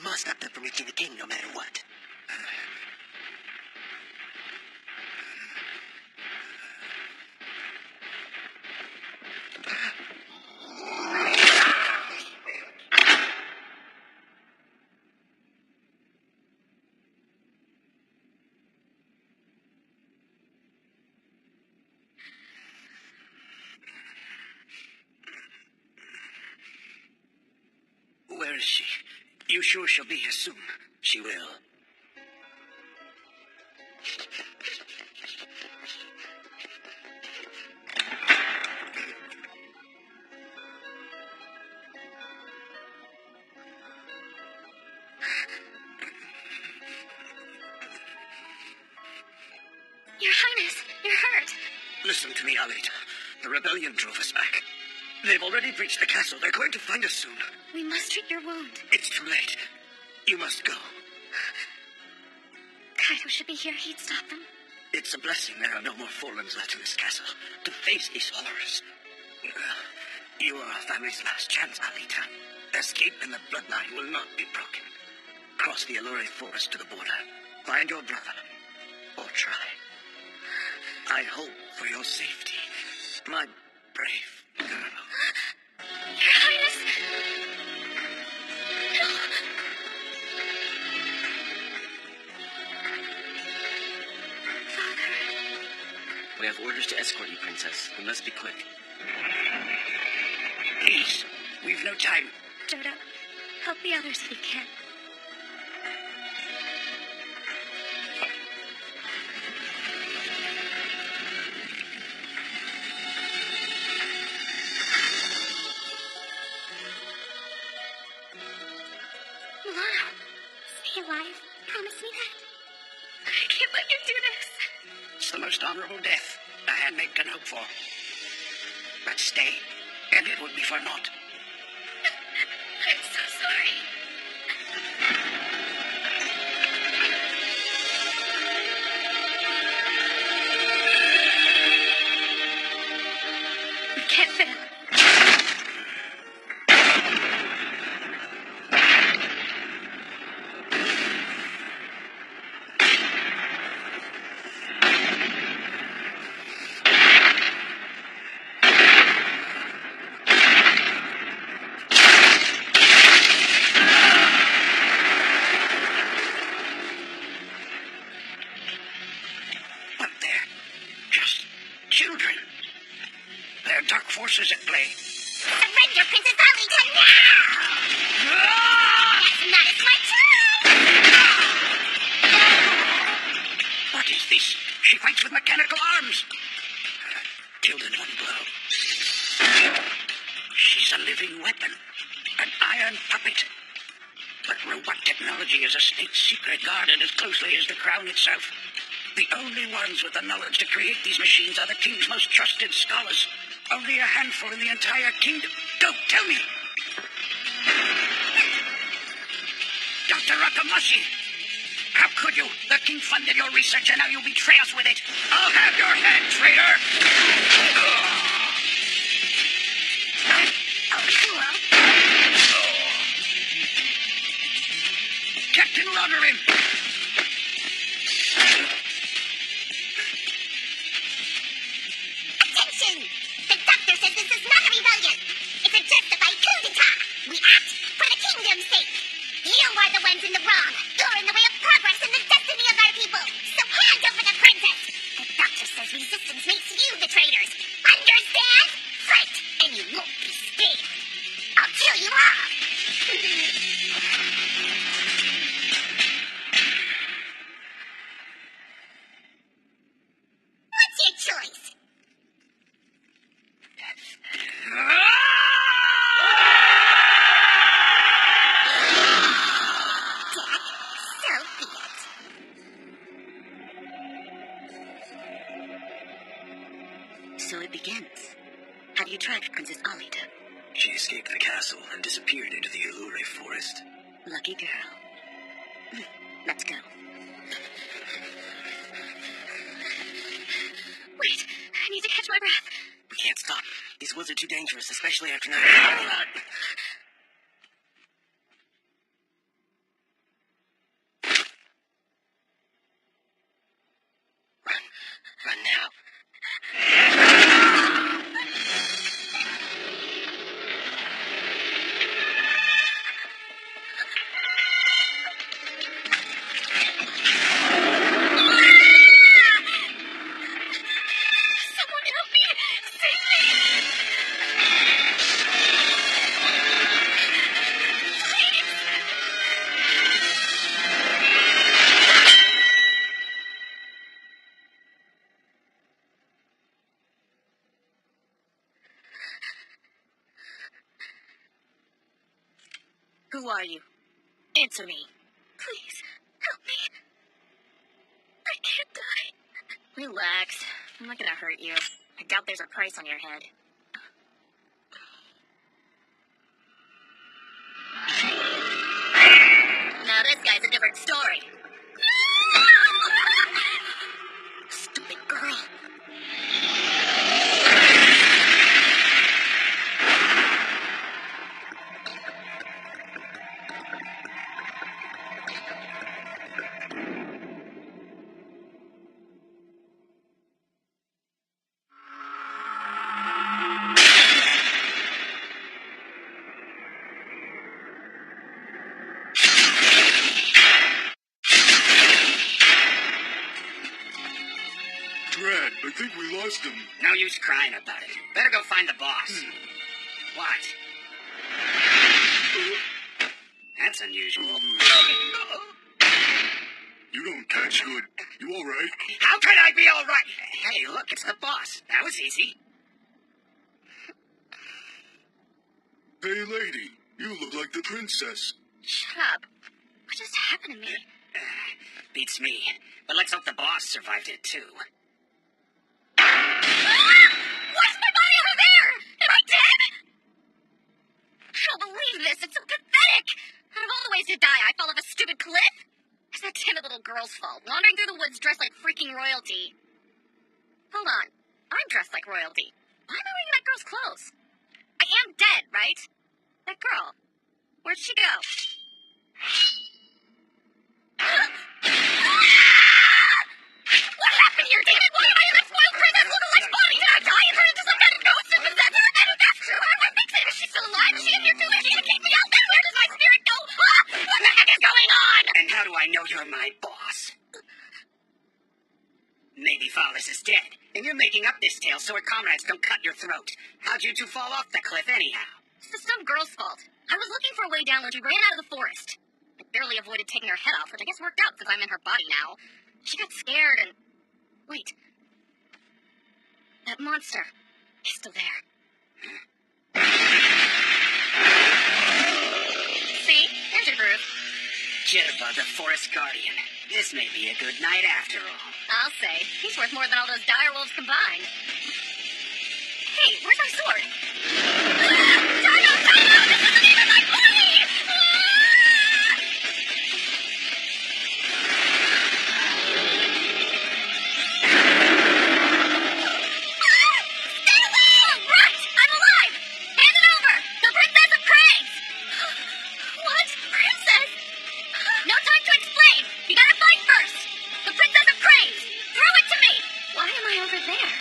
must stop them from reaching the king no matter what. Where is she? You sure she'll be here soon? She will. Your Highness, you're hurt. Listen to me, Alita. The rebellion drove us back. They've already breached the castle. They're going to find us soon. We must treat your wound. It's too late. You must go. Kaido should be here. He'd stop them. It's a blessing there are no more Forlans left in this castle to face these horrors. You are our family's last chance, Alita. Escape in the bloodline will not be broken. Cross the Allure forest to the border. Find your brother. Or try. I hope for your safety, my brave girl. Your Highness! No! Father... We have orders to escort you, Princess. We must be quick. Please, we've no time. Jodo, help the others if you can. Stay alive. Promise me that. I can't let you do this. It's the most honorable death a handmaid can hope for. But stay, and it would be for naught. I'm so sorry. We can't fail. Children. There are dark forces at play. Surrender, Princess Alita, now! That's not a smart time! What is this? She fights with mechanical arms. Killed in one blow. She's a living weapon. An iron puppet. But robot technology is a state secret guarded as closely as the crown itself. The only ones with the knowledge to create these machines are the king's most trusted scholars. Only a handful in the entire kingdom. Go, tell me. Dr. Rakamashi, how could you? The king funded your research and now you betray us with it. I'll have your head, traitor. Captain Roderick. Attention! The doctor says this is not a rebellion. It's a justified coup d'etat. We act for the kingdom's sake. You are the ones in the wrong. You're in the way of progress and the destiny of our people. So hand over the princess. The doctor says resistance makes you the traitors. Understand? Fight, and you won't be spared. I'll kill you all. What's your choice? Dad, so be it. So it begins. Have you tracked Princess Alita? She escaped the castle and disappeared into the Allure forest. Lucky girl. Let's go. Wait, I need to catch my breath. We can't stop. These woods are too dangerous, especially after night. Who are you? Answer me. Please, help me. I can't die. Relax. I'm not gonna hurt you. I doubt there's a price on your head. Now this guy's a different story. Stupid girl. Dred, I think we lost him. No use crying about it. Better go find the boss. What? That's unusual. You don't catch good. You all right? How could I be all right? Hey, look, it's the boss. That was easy. Hey, lady, you look like the princess. Shut up. What just happened to me? Beats me. But let's hope the boss survived it, too. What's my body over there? Am I dead? I don't believe this. It's so pathetic. Out of all the ways to die, I fell off a stupid cliff. It's that timid little girl's fault, wandering through the woods dressed like freaking royalty. Hold on. I'm dressed like royalty. Why am I wearing that girl's clothes? I am dead, right? That girl. Where'd she go? What happened here, David? Why am I in that spoiled princess lookalike's body? Did I die and turn into some kind of ghost and possess her? And if that's true, how do I fix it? Is she still alive? Is she in here too? Is she gonna kick me out? Then where does my spirit go? What the heck is going on? And how do I know you're my boss? Maybe Follis is dead, and you're making up this tale so her comrades don't cut your throat. How'd you two fall off the cliff anyhow? It's the dumb girl's fault. I was looking for a way down when she ran out of the forest. I barely avoided taking her head off, which I guess worked out since I'm in her body now. She got scared and... Wait. That monster. He's still there. See? There's your groove. Jitterbug, the forest guardian. This may be a good night after all. I'll say. He's worth more than all those dire wolves combined. Hey, where's my sword? Time out! Time out! This isn't even my body! Stay away! Right! I'm alive! Hand it over! The Princess of Crags! What? Princess? No time to explain! You gotta fight first! The Princess of Crags! Throw it to me! Why am I over there?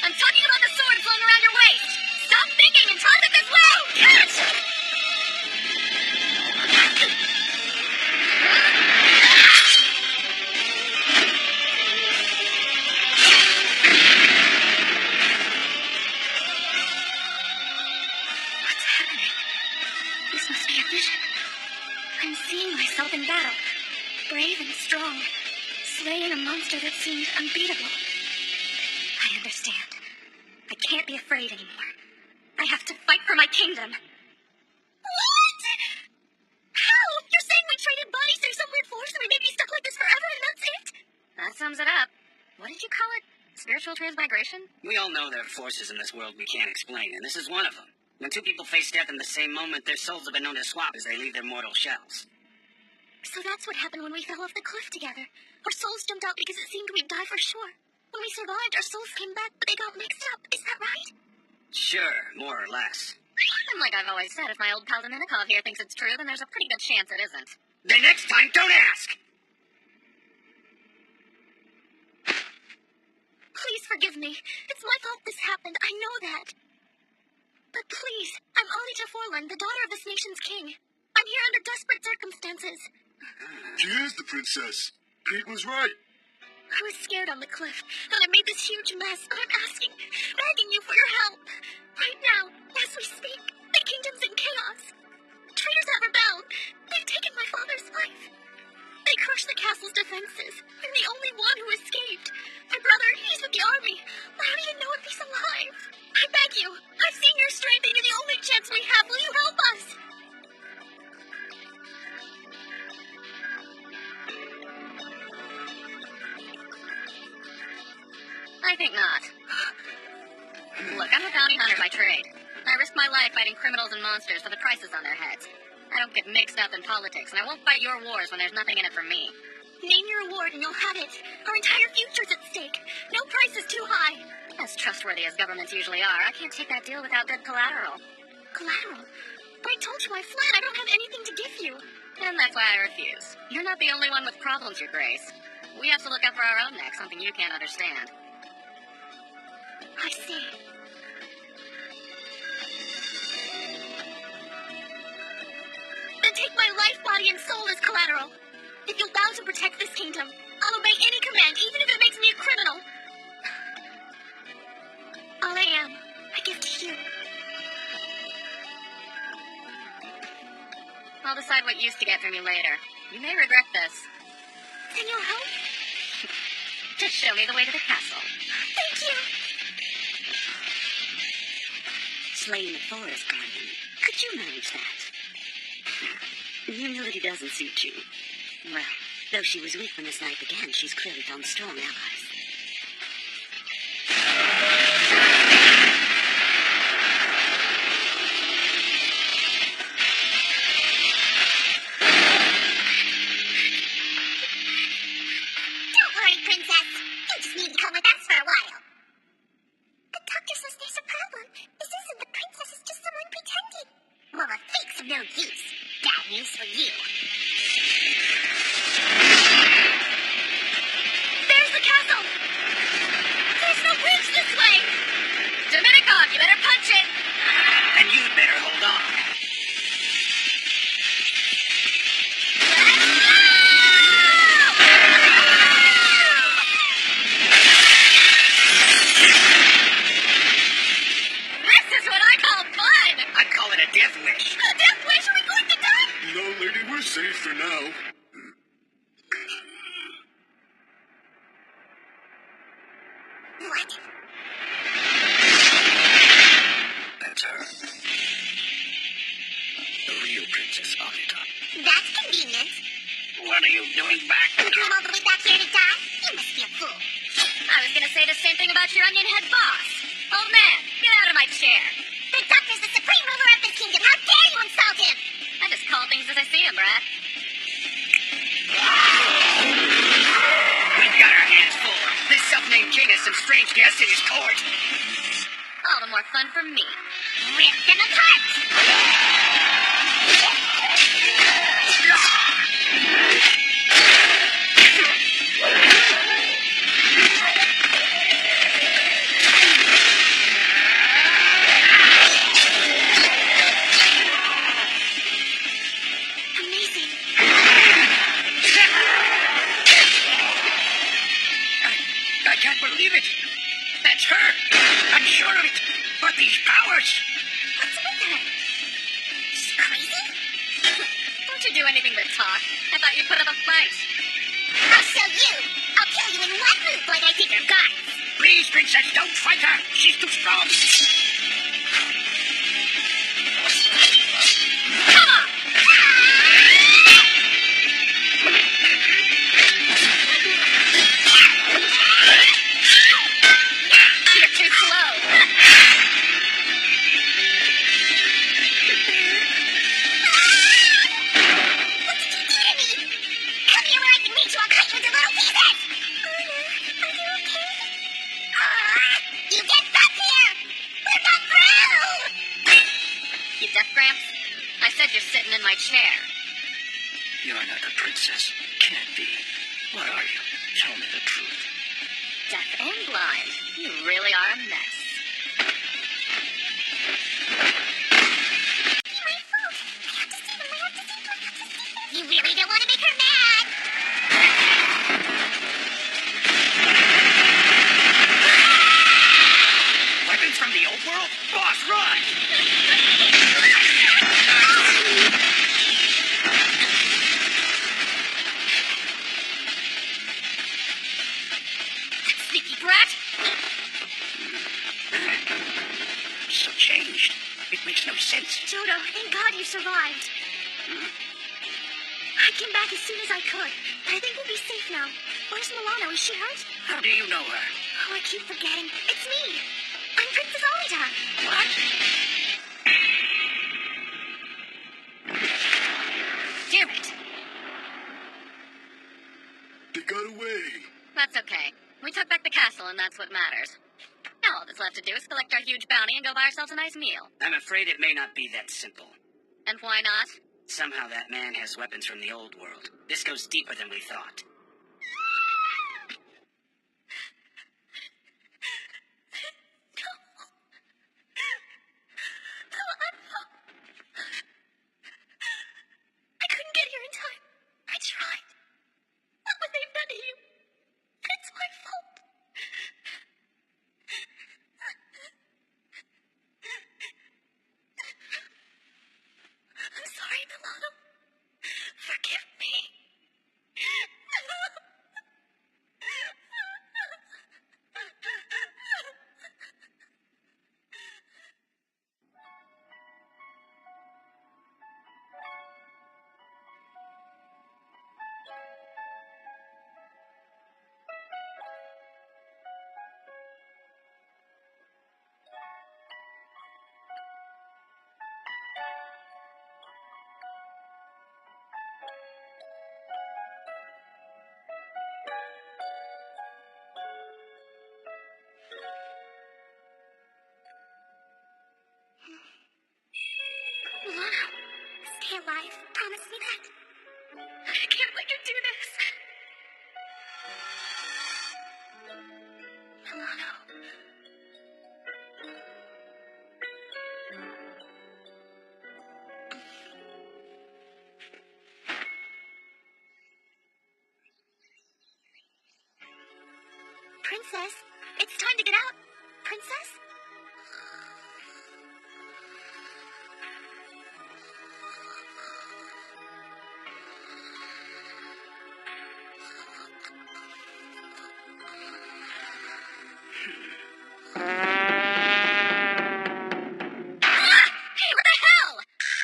I'm talking about the sword flung around your waist! Stop thinking and toss it this way! Catch! What's happening? This must be a vision. I'm seeing myself in battle, brave and strong, slaying a monster that seemed unbeatable. I understand. I can't be afraid anymore. I have to fight for my kingdom. What? How? You're saying we traded bodies through some weird force and we may be stuck like this forever and that's it? That sums it up. What did you call it? Spiritual transmigration? We all know there are forces in this world we can't explain, and this is one of them. When two people face death in the same moment, their souls have been known to swap as they leave their mortal shells. So that's what happened when we fell off the cliff together. Our souls jumped out because it seemed we'd die for sure. When we survived, our souls came back, but they got mixed up. Is that right? Sure, more or less. And like I've always said, if my old pal Dominikov here thinks it's true, then there's a pretty good chance it isn't. The next time, don't ask! Please forgive me. It's my fault this happened. I know that. But please, I'm Alita Forlorn, the daughter of this nation's king. I'm here under desperate circumstances. She is the princess. Pete was right. I was scared on the cliff, and I made this huge mess, but I'm asking, begging you for your help. Right now, as we speak, the kingdom's in chaos. Traitors have rebelled. They've taken my father's wife. They crushed the castle's defenses. I'm the only one who escaped. My brother, he's with the army. I don't even know if he's alive. I beg you. I've seen your strength and you're the only chance we have. Will you help us? I think not. Look, I'm a bounty hunter by trade. I risk my life fighting criminals and monsters for the prices on their heads. I don't get mixed up in politics, and I won't fight your wars when there's nothing in it for me. Name your award and you'll have it. Our entire future's at stake. No price is too high. As trustworthy as governments usually are, I can't take that deal without good collateral. Collateral? But I told you I fled. I don't have anything to give you. And that's why I refuse. You're not the only one with problems, Your Grace. We have to look out for our own necks, something you can't understand. I see. Then take my life, body, and soul as collateral. If you'll vow to protect this kingdom, I'll obey any command, even if it makes me a criminal. All I am, I give to you. I'll decide what use to get from you later. You may regret this. Then you'll help? Just show me the way to the castle. Thank you. Slaying the forest guardian. Could you manage that? Humility doesn't suit you. Well, though she was weak when this night began, she's clearly found strong allies. Don't worry, Princess. You just need to come with us for a while. The doctor says there's a problem. This isn't the princess, it's just someone pretending. Well, the fakes are no use. Bad news for you. There's the castle! There's no bridge this way! Dominicon, you better punch it! And you'd better hold on. This is what I call fun! I'd call it a death wish. A death wish? Are we going to die? No, lady, we're safe for now. What? That's her. The real Princess Eng Dub. That's convenient. What are you doing back? You came all the way back here to die? You must be a fool. I was gonna say the same thing about your onion head boss. Old man, get out of my chair. The doctor's the supreme ruler of this kingdom. How dare you insult him? I just call things as I see them, Brad. We've got our hands full. This self-named king has some strange guests in his court. All the more fun for me. Rip them apart! Amazing. I can't believe it. That's her. I'm sure of it. But these powers. What's with her? She's crazy? Don't you do anything but talk. I thought you'd put up a fight. I'll show you. I'll kill you in one move like I did your guards. Please, Princess, don't fight her. She's too strong. Come on! You're too slow. What did you do to me? Come here where I can reach you. I'll cut you into little pieces. Anna, are you okay? You get back here. We're not through. You deaf, Gramps? I said you're sitting in my chair. You're not a princess. Can't be. What are you? Tell me the truth. Deaf and blind. You really are a mess. Be my fault. I have to save him. I have to save him. I have to save him. You really don't want to make her mad. Weapons from the old world? Boss, run! Sneaky brat! makes no sense. Jodo, thank God you survived. I came back as soon as I could, but I think we'll be safe now. Where's Milano? Is she hurt? How do you know her? Oh, I keep forgetting. It's me. I'm Princess Alita. What? Damn it. They got away. That's okay. We took back the castle, and that's what matters. Now all that's left to do is collect our huge bounty and go buy ourselves a nice meal. I'm afraid it may not be that simple. And why not? Somehow that man has weapons from the old world. This goes deeper than we thought. I couldn't get here in time. I tried. Look what they've done to you. It's my fault. I'm sorry, Milano. Forgive me. Milano, stay alive. Promise me that. I can't let you do this. Milano. Princess, it's time to get out. Princess? Hey, what the hell?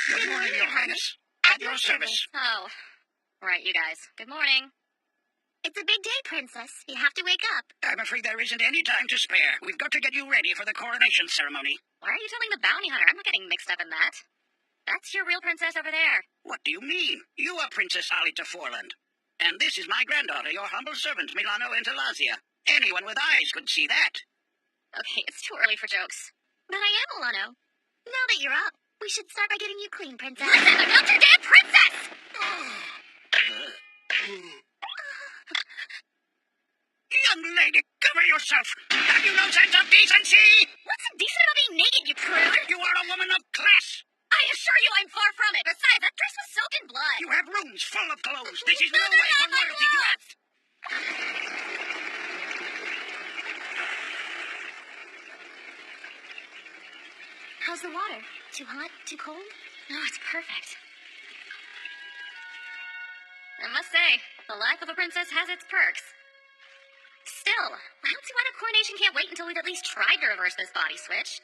Good morning, Your Highness. At your service. Oh, right, you guys. Good morning. It's a big day, Princess. You have to wake up. I'm afraid there isn't any time to spare. We've got to get you ready for the coronation ceremony. Why are you telling the bounty hunter? I'm not getting mixed up in that. That's your real princess over there. What do you mean? You are Princess Alita Forland. And this is my granddaughter, your humble servant, Milano Entelazia. Anyone with eyes could see that. Okay, it's too early for jokes. But I am Milano. Now that you're up, we should start by getting you clean, Princess. Listen, I'm not your damn princess! Young lady, cover yourself. Have you no sense of decency? What's indecent about being naked, you prude? You are a woman of class. I assure you I'm far from it. Besides, that dress was soaked in blood. You have rooms full of clothes. This is no No, way for no, no, royalty to no. act. How's the water? Too hot? Too cold? No, it's perfect. I must say, the life of a princess has its perks. Still, I don't see why the coronation can't wait until we've at least tried to reverse this body switch.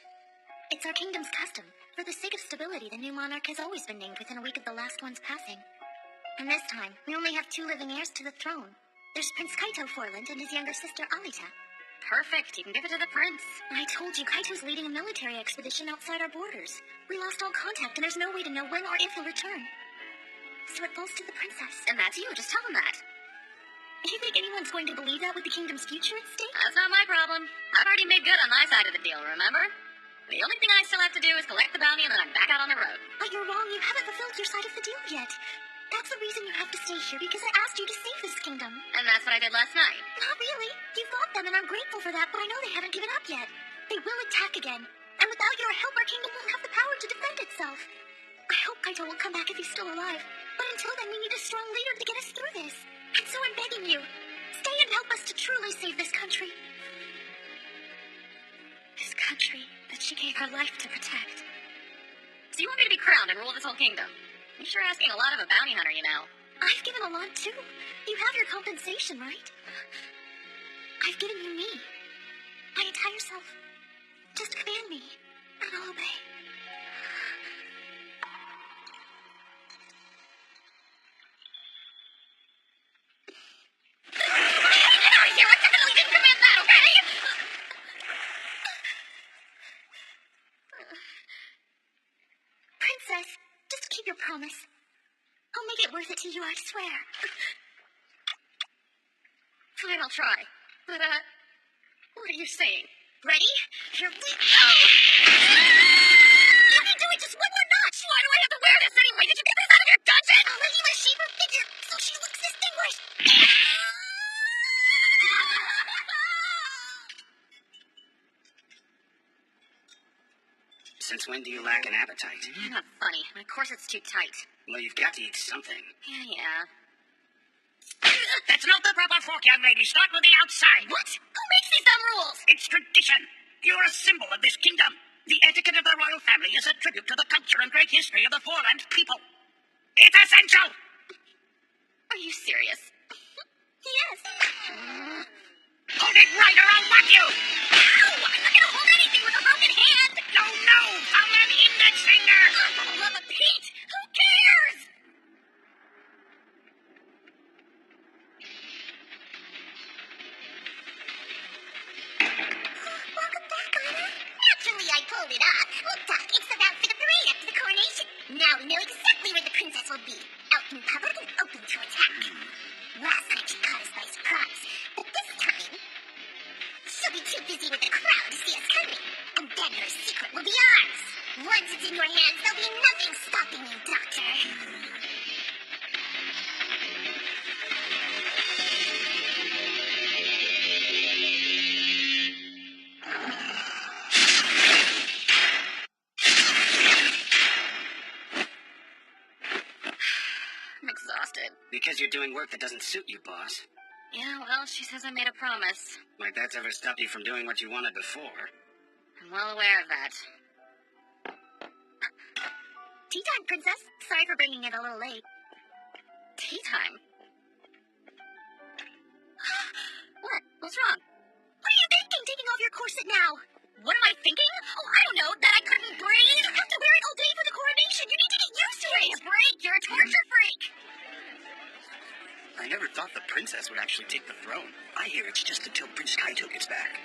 It's our kingdom's custom. For the sake of stability, the new monarch has always been named within a week of the last one's passing. And this time, we only have 2 living heirs to the throne. There's Prince Kaito Forland and his younger sister Alita. Perfect, you can give it to the prince. I told you, Kaito's leading a military expedition outside our borders. We lost all contact, and there's no way to know when or if he'll return. So it falls to the princess. And that's you, just tell him that. Do you think anyone's going to believe that with the kingdom's future at stake? That's not my problem. I've already made good on my side of the deal, remember? The only thing I still have to do is collect the bounty and then I'm back out on the road. But you're wrong, you haven't fulfilled your side of the deal yet. That's the reason you have to stay here, because I asked you to save this kingdom. And that's what I did last night. Not really. You fought them, and I'm grateful for that, but I know they haven't given up yet. They will attack again. And without your help, our kingdom won't have the power to defend itself. I hope Kaito will come back if he's still alive. But until then, we need a strong leader to get us through this. And so I'm begging you, stay and help us to truly save this country. This country that she gave her life to protect. So you want me to be crowned and rule this whole kingdom? You're sure asking a lot of a bounty hunter, you know. I've given a lot, too. You have your compensation, right? I've given you me. My entire self. Just command me, and I'll obey. I swear. Fine, I'll try. But, what are you saying? Ready? Here we go! You can do it just one more notch! Why do I have to wear this anyway? Did you get this out of your dungeon? I'll let you shape her figure so she looks distinguished. Since when do you lack an appetite? You're not funny. My corset's too tight. Well, you've got to eat something. Yeah. That's not the proper fork, young lady. Start with the outside. What? Who makes these dumb rules? It's tradition. You're a symbol of this kingdom. The etiquette of the royal family is a tribute to the culture and great history of the foreland people. It's essential. Are you serious? Yes. Hold it right or I'll whack you. Ow! I'm not gonna hold anything with a broken hand. No, I'm an index finger. For the love of Pete, who cares? Welcome back, Anna. Naturally, I pulled it off. Look, Doc, it's about for the parade after the coronation. Now we know exactly where the princess will be. Out in public and open to attack. Last time she caught us by surprise. But this time, she'll be too busy with the crowd to see us coming. And then her secret will be ours. Once it's in your hands, there'll be nothing stopping you, Doctor. I'm exhausted. Because you're doing work that doesn't suit you, boss. Yeah, well, she says I made a promise. Like that's ever stopped you from doing what you wanted before. I'm well aware of that. Tea time, Princess. Sorry for bringing it a little late. Tea time? What? What's wrong? What are you thinking, taking off your corset now? What am I thinking? Oh, I don't know. That I couldn't breathe. You have to wear it all day for the coronation. You need to get used to it. Take a break. You're a torture freak. I never thought the princess would actually take the throne. I hear it's just until Prince Kaito gets back.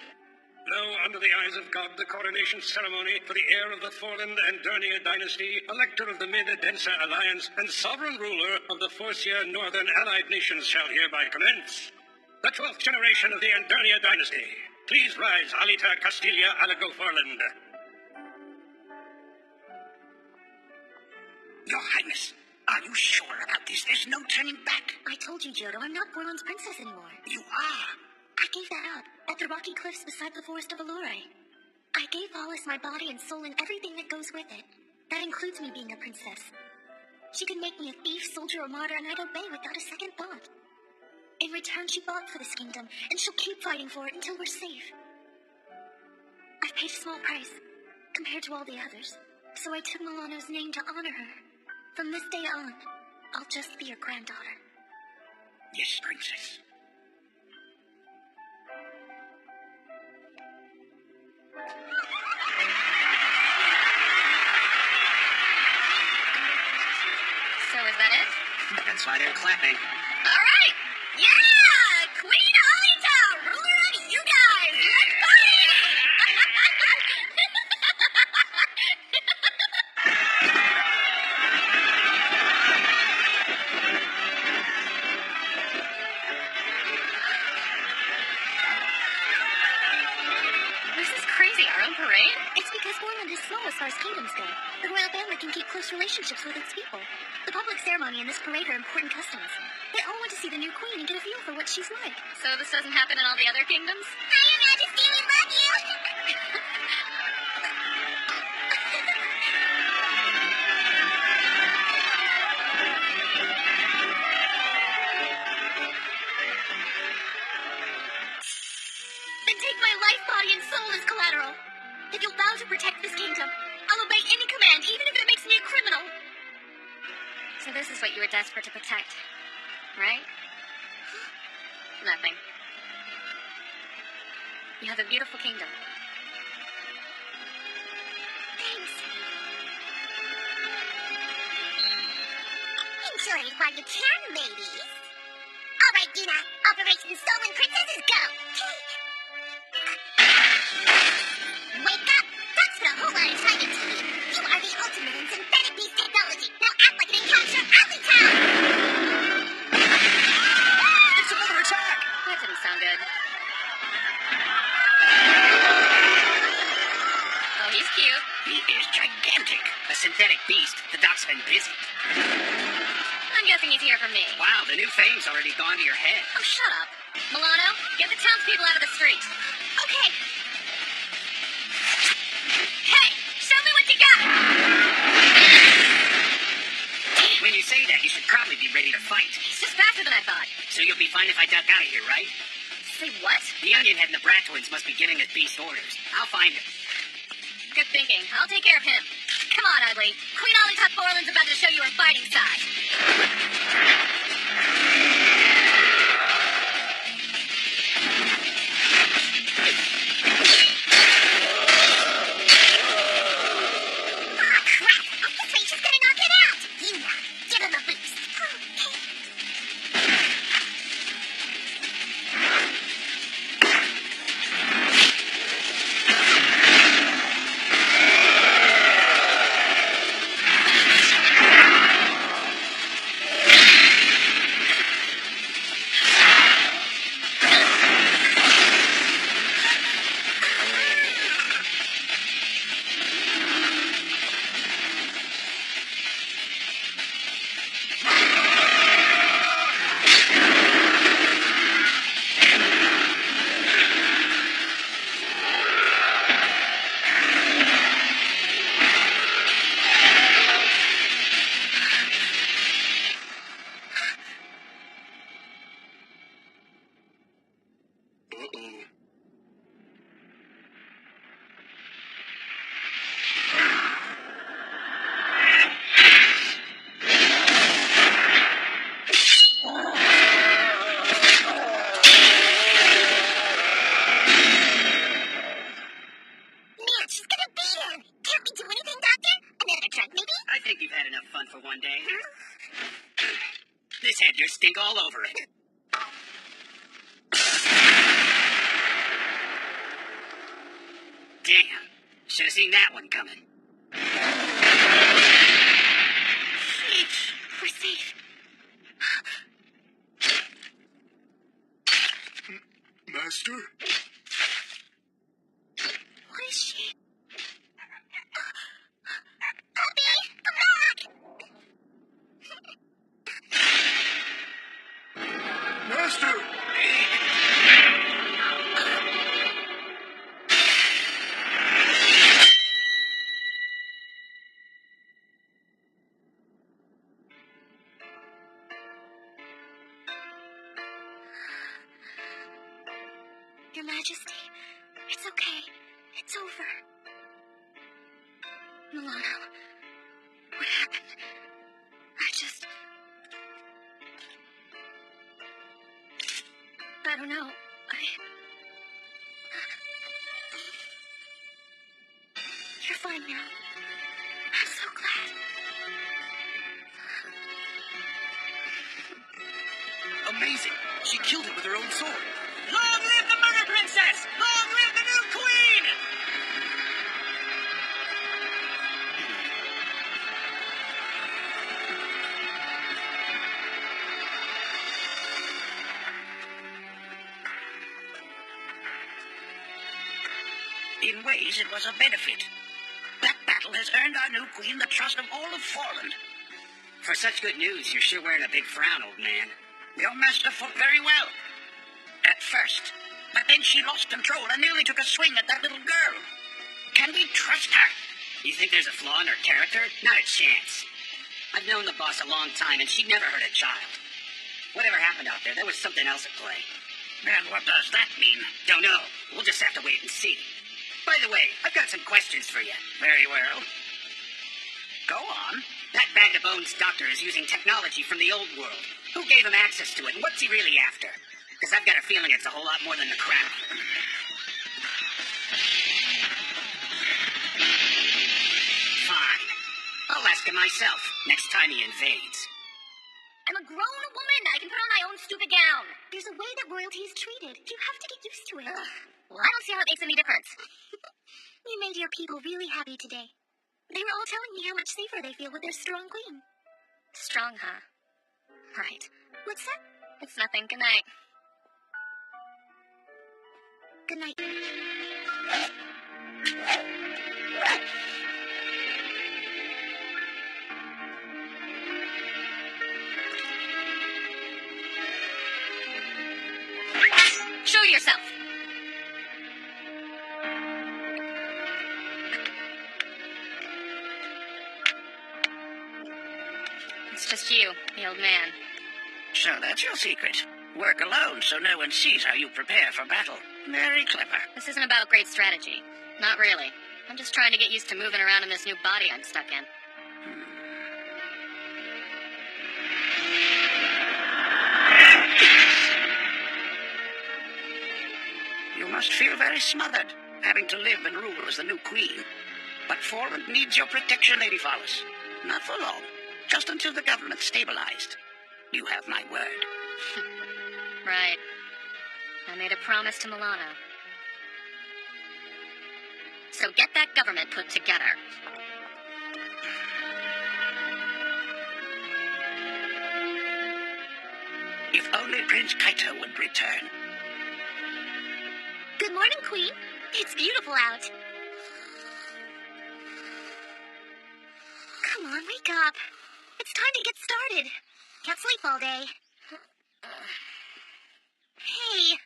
Now, under the eyes of God, the coronation ceremony for the heir of the Foreland and Dernier dynasty, elector of the Mid-Densa Alliance, and sovereign ruler of the Forcia Northern Allied nations shall hereby commence. The 12th generation of the Andernia dynasty. Please rise, Alita Castilla Alago Foreland. Your Highness, are you sure about this? There's no turning back. I told you, Johto, I'm not Borland's princess anymore. You are. I gave that up at the rocky cliffs beside the forest of Allure. I gave Hollis my body and soul and everything that goes with it. That includes me being a princess. She could make me a thief, soldier, or martyr, and I'd obey without a second thought. In return, she fought for this kingdom, and she'll keep fighting for it until we're safe. I've paid a small price, compared to all the others, so I took Milano's name to honor her. From this day on, I'll just be your granddaughter. Yes, Princess. So is that it? That's why they're clapping. All right. Yeah! Queen Alita, ruler of you guys. Let's This is crazy. Our own parade? It's because Borland is slow as far as kingdoms go. The royal family can keep close relationships with its people. The public ceremony and this parade are important customs. They all want to see the new queen and get a feel for what she's like. So this doesn't happen in all the other kingdoms? Hi, Your Majesty, we love you! Then take my life, body, and soul as collateral. If you'll vow to protect this kingdom, I'll obey any command, even if it makes me a criminal. So this is what you were desperate to protect, right? Nothing. You have a beautiful kingdom. Thanks. Enjoy it while you can, ladies. All right, Dina. Operation Stolen Princesses, go! Wake up! That's a whole lot of time to you. You are the ultimate in synthetic beast technology. Now act like an encounter Alley Town! Oh, he's cute. He is gigantic. A synthetic beast. The doc's been busy. I'm guessing he's here for me. Wow, the new fame's already gone to your head. Oh, shut up. Milano, get the townspeople out of the street. Okay. Hey, show me what you got! When you say that, you should probably be ready to fight. He's just faster than I thought. So you'll be fine if I duck out of here, right? Say what? The Onion Head and the Brat Twins must be giving this beast orders. I'll find him. Good thinking. I'll take care of him. Come on, Ugly. Queen Ollie Borland's about to show you her fighting side. Ah, crap. I guess we just gotta knock it out. You know, give him a boost. Okay. Uh-oh. Man, she's gonna beat him. Can't we do anything, Doctor? Another drug, maybe? I think you've had enough fun for one day. This headgear stink all over it. Damn. Should have seen that one coming. We're safe. Master? What is she? Puppy, come back! Master! Your Majesty, it's okay. It's over. Milano, what happened? I don't know. You're fine now. I'm so glad. Amazing. She killed it with her own sword. Long live the murder princess! Long live the new queen! In ways, it was a benefit. That battle has earned our new queen the trust of all of Forland. For such good news, you're sure wearing a big frown, old man. Your master fought very well. At first. But then she lost control and nearly took a swing at that little girl. Can we trust her? You think there's a flaw in her character? Not a chance. I've known the boss a long time, and she'd never hurt a child. Whatever happened out there was something else at play. And what does that mean? Don't know. We'll just have to wait and see. By the way, I've got some questions for you. Very well. Go on. That bag-of-bones doctor is using technology from the old world. Who gave him access to it, and what's he really after? Because I've got a feeling it's a whole lot more than the crown. Fine. I'll ask him myself next time he invades. I'm a grown woman. I can put on my own stupid gown. There's a way that royalty is treated. You have to get used to it. Well, I don't see how it makes any difference. You made your people really happy today. They were all telling me how much safer they feel with their strong queen. Strong, huh? Right. What's that? It's nothing. Good night. Good night. Show yourself. It's just you, the old man. So that's your secret. Work alone so no one sees how you prepare for battle. Very clever. This isn't about great strategy. Not really. I'm just trying to get used to moving around in this new body I'm stuck in. You must feel very smothered, having to live and rule as the new queen. But Forland needs your protection, Lady Follis. Not for long. Just until the government's stabilized. You have my word. Right. I made a promise to Milano. So get that government put together. If only Prince Kaito would return. Good morning, Queen. It's beautiful out. Come on, wake up. It's time to get started. Can't sleep all day. Hey.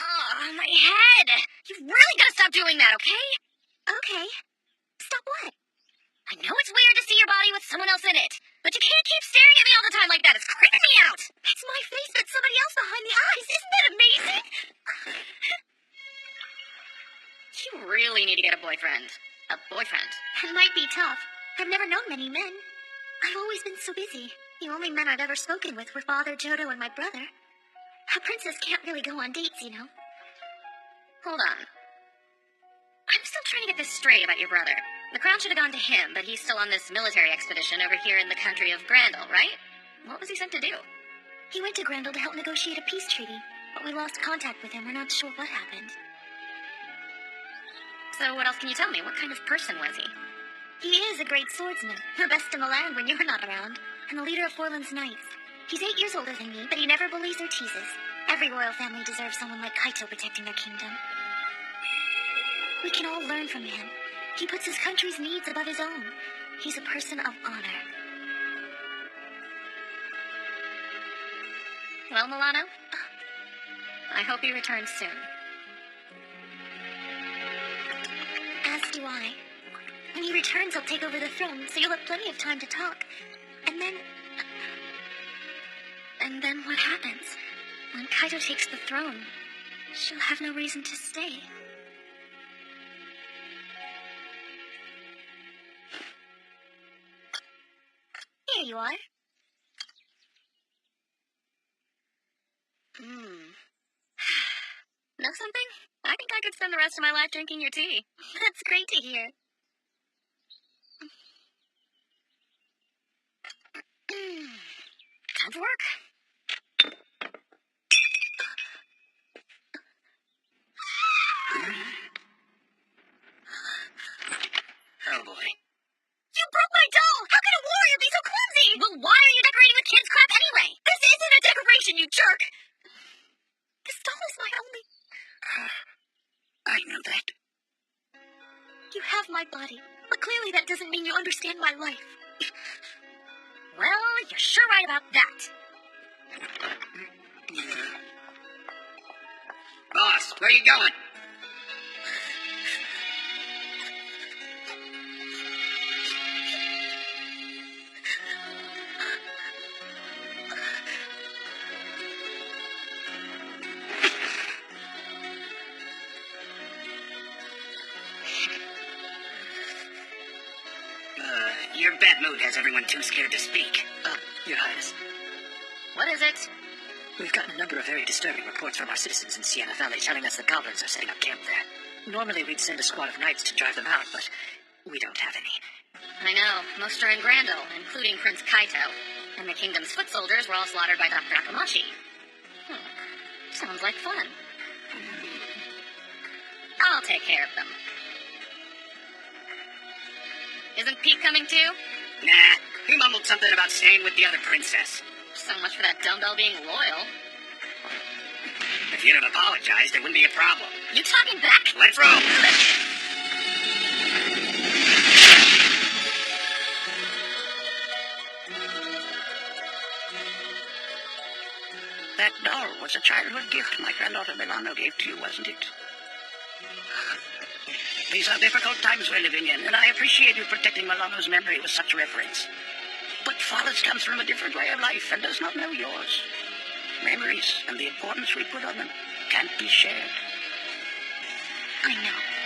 Oh, my head! You've really got to stop doing that, okay? Okay. Stop what? I know it's weird to see your body with someone else in it, but you can't keep staring at me all the time like that. It's creeping me out. It's my face with somebody else behind the eyes. Isn't that amazing? You really need to get a boyfriend. A boyfriend. It might be tough. I've never known many men. I've always been so busy. The only men I've ever spoken with were Father Jodo and my brother. A princess can't really go on dates, you know. Hold on. I'm still trying to get this straight about your brother. The crown should have gone to him, but he's still on this military expedition over here in the country of Grandel, right? What was he sent to do? He went to Grendel to help negotiate a peace treaty, but we lost contact with him. We're not sure what happened. So what else can you tell me? What kind of person was he? He is a great swordsman, the best in the land when you're not around, and the leader of Forland's knights. He's 8 years older than me, but he never bullies or teases. Every royal family deserves someone like Kaito protecting their kingdom. We can all learn from him. He puts his country's needs above his own. He's a person of honor. Well, Milano, I hope he returns soon. As do I. When he returns, he'll take over the throne, so you'll have plenty of time to talk. And then... And then what happens? When Kaito takes the throne, she'll have no reason to stay. Here you are. Know something? I think I could spend the rest of my life drinking your tea. That's great to hear. Time for work. Oh boy. You broke my doll! How can a warrior be so clumsy? Well, why are you decorating with kids' crap anyway? This isn't a decoration, you jerk! This doll is my only... I know that. You have my body, but clearly that doesn't mean you understand my life. Well, you're sure right about that. Boss, where you going? Your bad mood has everyone too scared to speak. Your Highness, What is it? we've gotten a number of very disturbing reports from our citizens in Sienna Valley telling us the goblins are setting up camp there. Normally we'd send a squad of knights to drive them out, but we don't have any. I know. Most are in Grandel, including Prince Kaito. And the kingdom's foot soldiers were all slaughtered by Dr. Akamachi. Sounds like fun. I'll take care of them. Isn't Pete coming too? Nah, he mumbled something about staying with the other princess. So much for that dumbbell being loyal. If you'd have apologized, it wouldn't be a problem. You talking back? Let's roll! That doll was a childhood gift my granddaughter Milano gave to you, wasn't it? These are difficult times we're living in, and I appreciate you protecting Milano's memory with such reverence. But Fathers comes from a different way of life and does not know yours. Memories and the importance we put on them can't be shared. I know.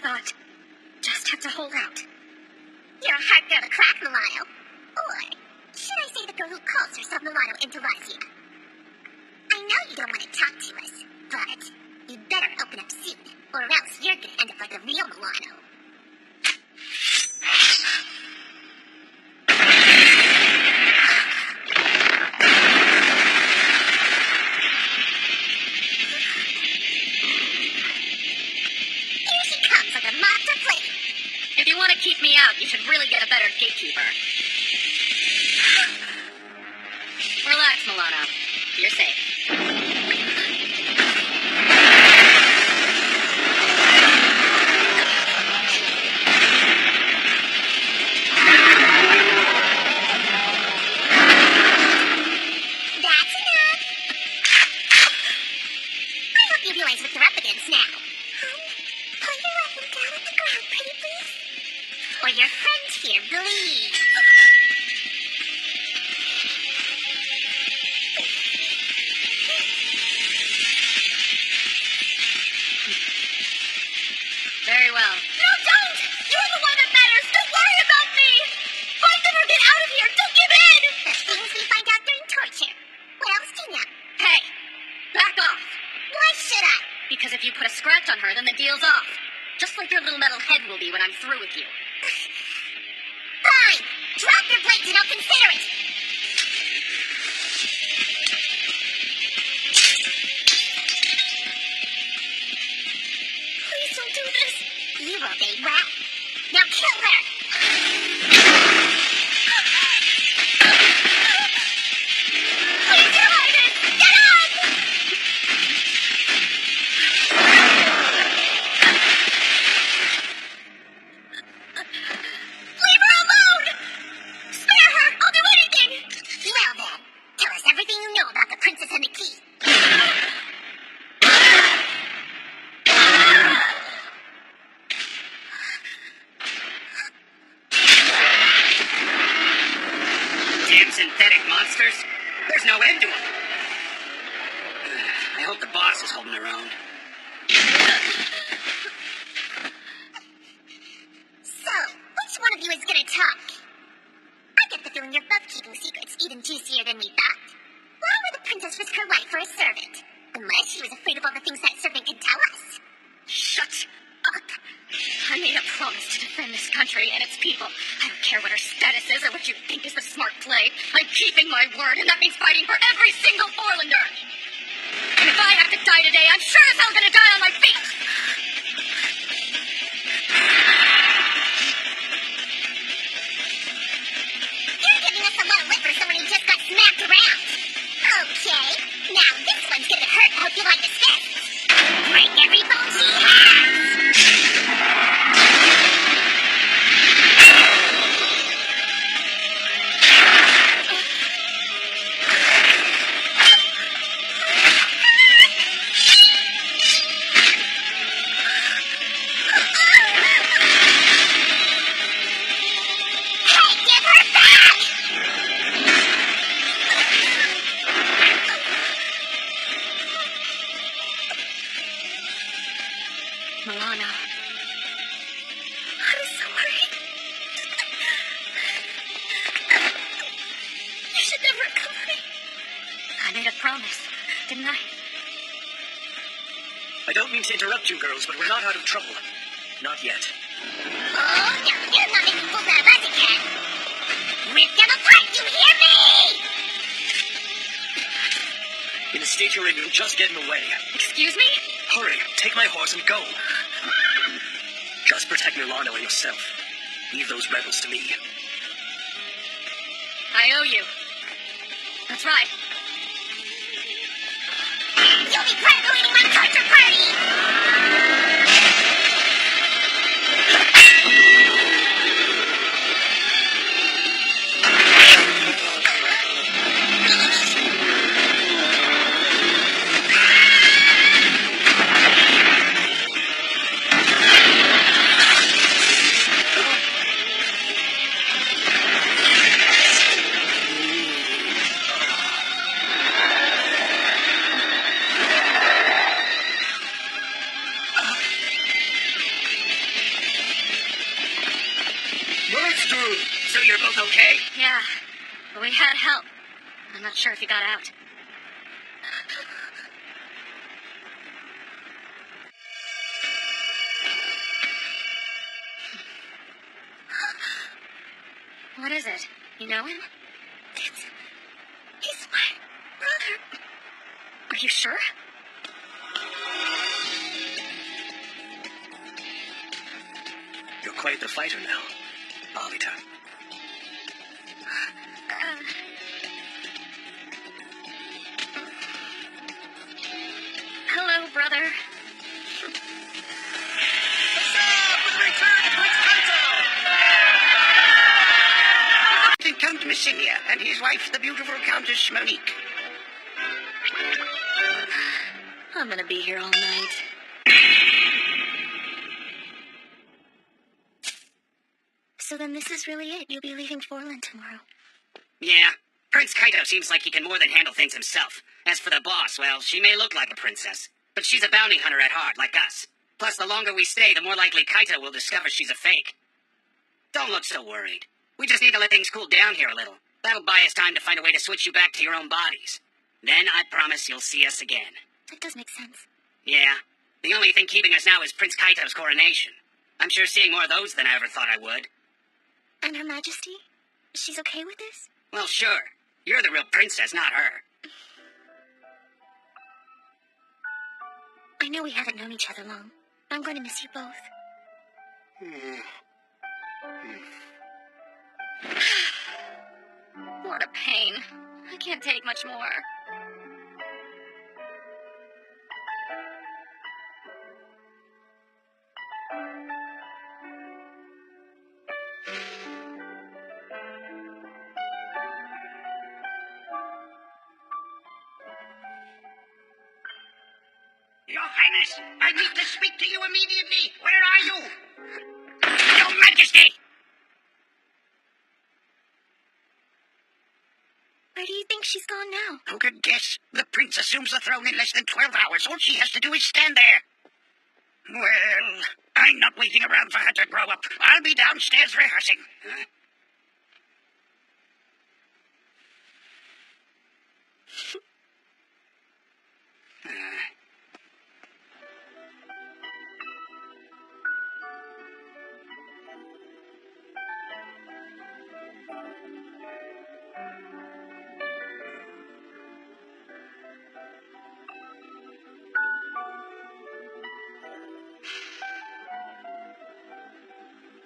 thought. Just have to hold out. You're a hard girl to crack, Milano. Or should I say the girl who calls herself Milano into Razia? I know you don't want to talk to us, but you'd better open up soon, or else you're gonna end up like a real Milano. Here she comes like a moth to flame. If you want to keep me out, you should really get a better gatekeeper. Relax, Milano. You're safe. That's enough. I hope you realize what you're up against now. Put your weapon down on the ground, pretty please. Or your friends here bleed. Very well. No, don't! You're the one that matters! Don't worry about me! Find them or get out of here! Don't give in! The things we find out during torture. What else do you know? Hey, back off. Why should I? Because if you put a scratch on her, then the deal's off. Just like your little metal head will be when I'm through with you. Fine! Drop your blades and I'll consider it! Please don't do this. You obeyed well. Now kill her! Please do it! Get up! Leave her alone! Spare her! I'll do anything! Well then, tell us everything you know about the princess and the key. Damn synthetic monsters. There's no end to them. I hope the boss is holding her own. So, which one of you is gonna talk? I get the feeling you're both keeping secrets even juicier than we thought. Why would the princess risk her life for a servant? Unless she was afraid of all the things that servant could tell us. Shut up. I made a promise to defend this country and its people. I don't care what her status is or what you think is the smart play. I'm keeping my word, and that means fighting for every single Forlander. And if I have to die today, I'm sure as hell gonna die on my feet. You're giving us a lot of lip for someone who just got smacked around. Okay, now this one's gonna hurt. I hope you like this fist. Break every bone she has! Hey, give her back! Milano. I'm so worried. You should never have come for me. I made a promise, didn't I? I don't mean to interrupt you girls, but we're not out of trouble. Not yet. Oh, no, you're not making fools out of us again. Rip them apart, you hear me? In the state you're in, you'll just get in the way. Excuse me? Hurry, take my horse and go. Just protect Milano and yourself. Leave those rebels to me. I owe you. That's right. You'll be part of ruining my torture party! Yeah, but we had help. I'm not sure if you got out. What is it? You know him? He's my brother. Are you sure? You're quite the fighter now, Alita. Hello, brother. Count Messinia and his wife, the beautiful Countess Monique. I'm gonna be here all night. So then this is really it. You'll be leaving Forland tomorrow. Yeah, Prince Kaito seems like he can more than handle things himself. As for the boss, well, she may look like a princess, but she's a bounty hunter at heart, like us. Plus, the longer we stay, the more likely Kaito will discover she's a fake. Don't look so worried. We just need to let things cool down here a little. That'll buy us time to find a way to switch you back to your own bodies. Then I promise you'll see us again. That does make sense. Yeah. The only thing keeping us now is Prince Kaito's coronation. I'm sure seeing more of those than I ever thought I would. And Her Majesty? She's okay with this? Well, sure. You're the real princess, not her. I know we haven't known each other long. I'm going to miss you both. What a pain. I can't take much more. Your Highness, I need to speak to you immediately. Where are you? Your Majesty! Where do you think she's gone now? Who could guess? The prince assumes the throne in less than 12 hours. All she has to do is stand there. Well, I'm not waiting around for her to grow up. I'll be downstairs rehearsing. Huh?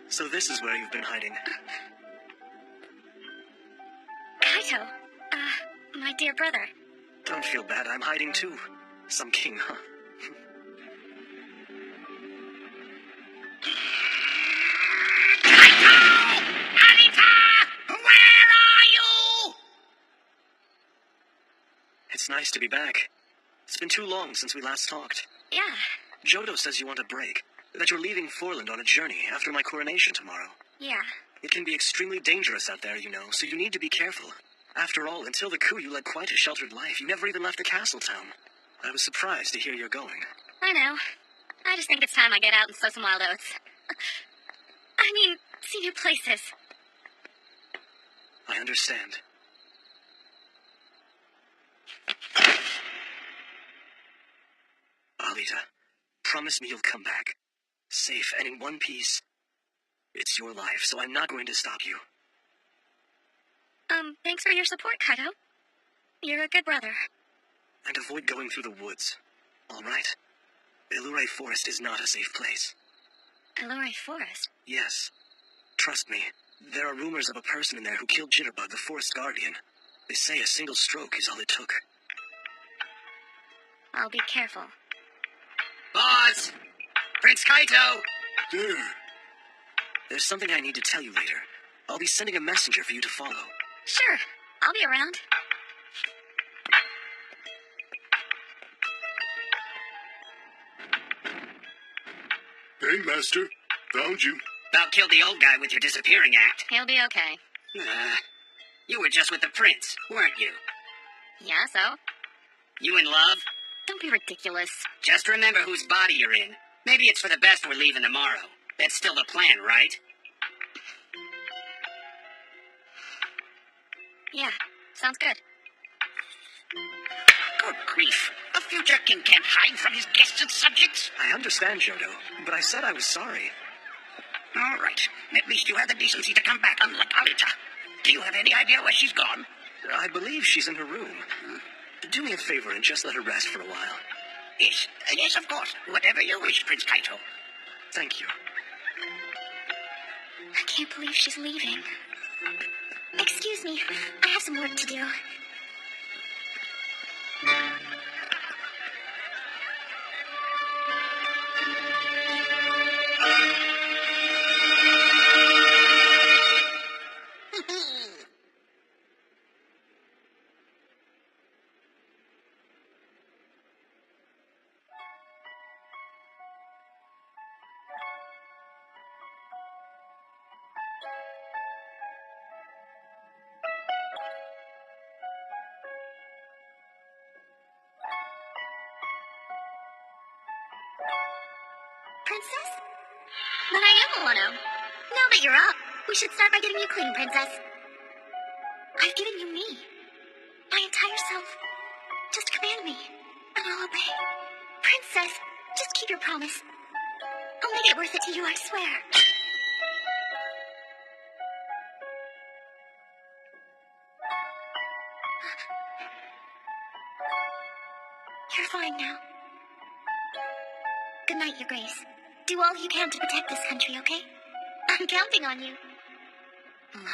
So this is where you've been hiding. Kaito, my dear brother. Don't feel bad, I'm hiding too. Some king, huh? Alita! Where are you? It's nice to be back. It's been too long since we last talked. Yeah. Jodo says you want a break. That you're leaving Forland on a journey after my coronation tomorrow. Yeah. It can be extremely dangerous out there, you know, so you need to be careful. After all, until the coup, you led quite a sheltered life. You never even left the castle town. I was surprised to hear you're going. I know. I just think it's time I get out and sow some wild oats. I mean, see new places. I understand. Alita, promise me you'll come back. Safe and in one piece. It's your life, so I'm not going to stop you. Thanks for your support, Kaito. You're a good brother. And avoid going through the woods, all right? Illure Forest is not a safe place. Illure Forest? Yes. Trust me, there are rumors of a person in there who killed Jitterbug, the forest guardian. They say a single stroke is all it took. I'll be careful. Boss! Prince Kaito! There. There's something I need to tell you later. I'll be sending a messenger for you to follow. Sure, I'll be around. Hey, Master. Found you. About killed the old guy with your disappearing act. He'll be okay. You were just with the prince, weren't you? Yeah, so? You in love? Don't be ridiculous. Just remember whose body you're in. Maybe it's for the best we're leaving tomorrow. That's still the plan, right? Yeah, sounds good. Good grief. A future king can't hide from his guests and subjects. I understand, Jodo, but I said I was sorry. All right. At least you had the decency to come back, unlike Alita. Do you have any idea where she's gone? I believe she's in her room. Do me a favor and just let her rest for a while. Yes, yes, of course. Whatever you wish, Prince Kaito. Thank you. I can't believe she's leaving. Excuse me, I have some work to do. Princess? But I am Milano. Now that you're up, we should start by getting you clean, Princess. I've given you me. My entire self. Just command me, and I'll obey. Princess, just keep your promise. I'll make it worth it to you, I swear. You're fine now. Good night, Your Grace. Do all you can to protect this country, okay? I'm counting on you. Milano.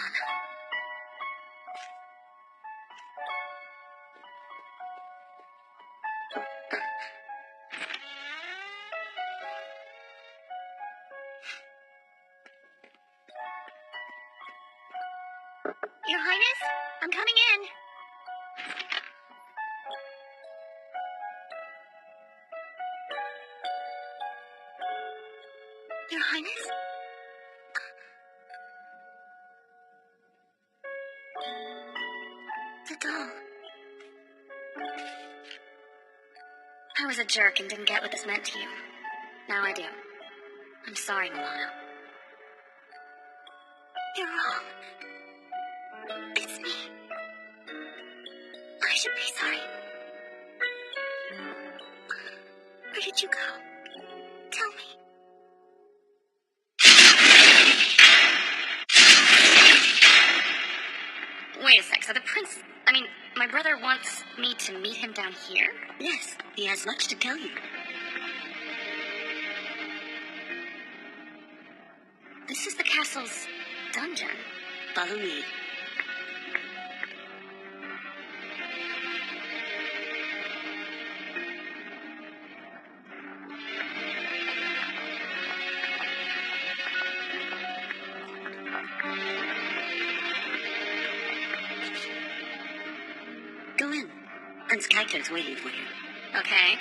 Your Highness, I'm coming in. Your Highness? The doll. I was a jerk and didn't get what this meant to you. Now I do. I'm sorry, Milano. You're wrong. It's me. I should be sorry. Where did you go? Tell me. Wait a sec, so the prince... my brother wants me to meet him down here? Yes, he has much to tell you. This is the castle's dungeon. Follow me. Go in. Prince Kaito's waiting for you. Okay.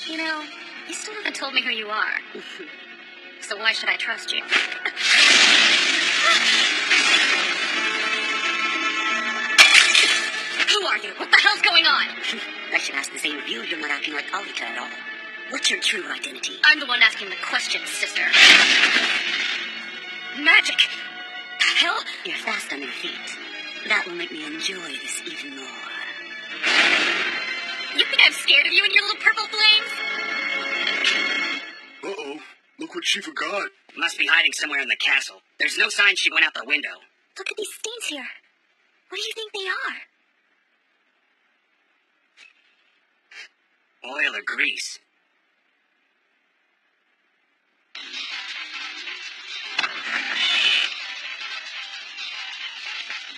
You know, you still haven't told me who you are. So why should I trust you? Who are you? What the hell's going on? I should ask the same of you. You're not acting like Alita at all. What's your true identity? I'm the one asking the questions, sister. Magic! The hell? You're fast on your feet. That will make me enjoy this even more. You think I'm scared of you and your little purple flames? Uh-oh. Look what she forgot. Must be hiding somewhere in the castle. There's no sign she went out the window. Look at these stains here. What do you think they are? Oil or grease.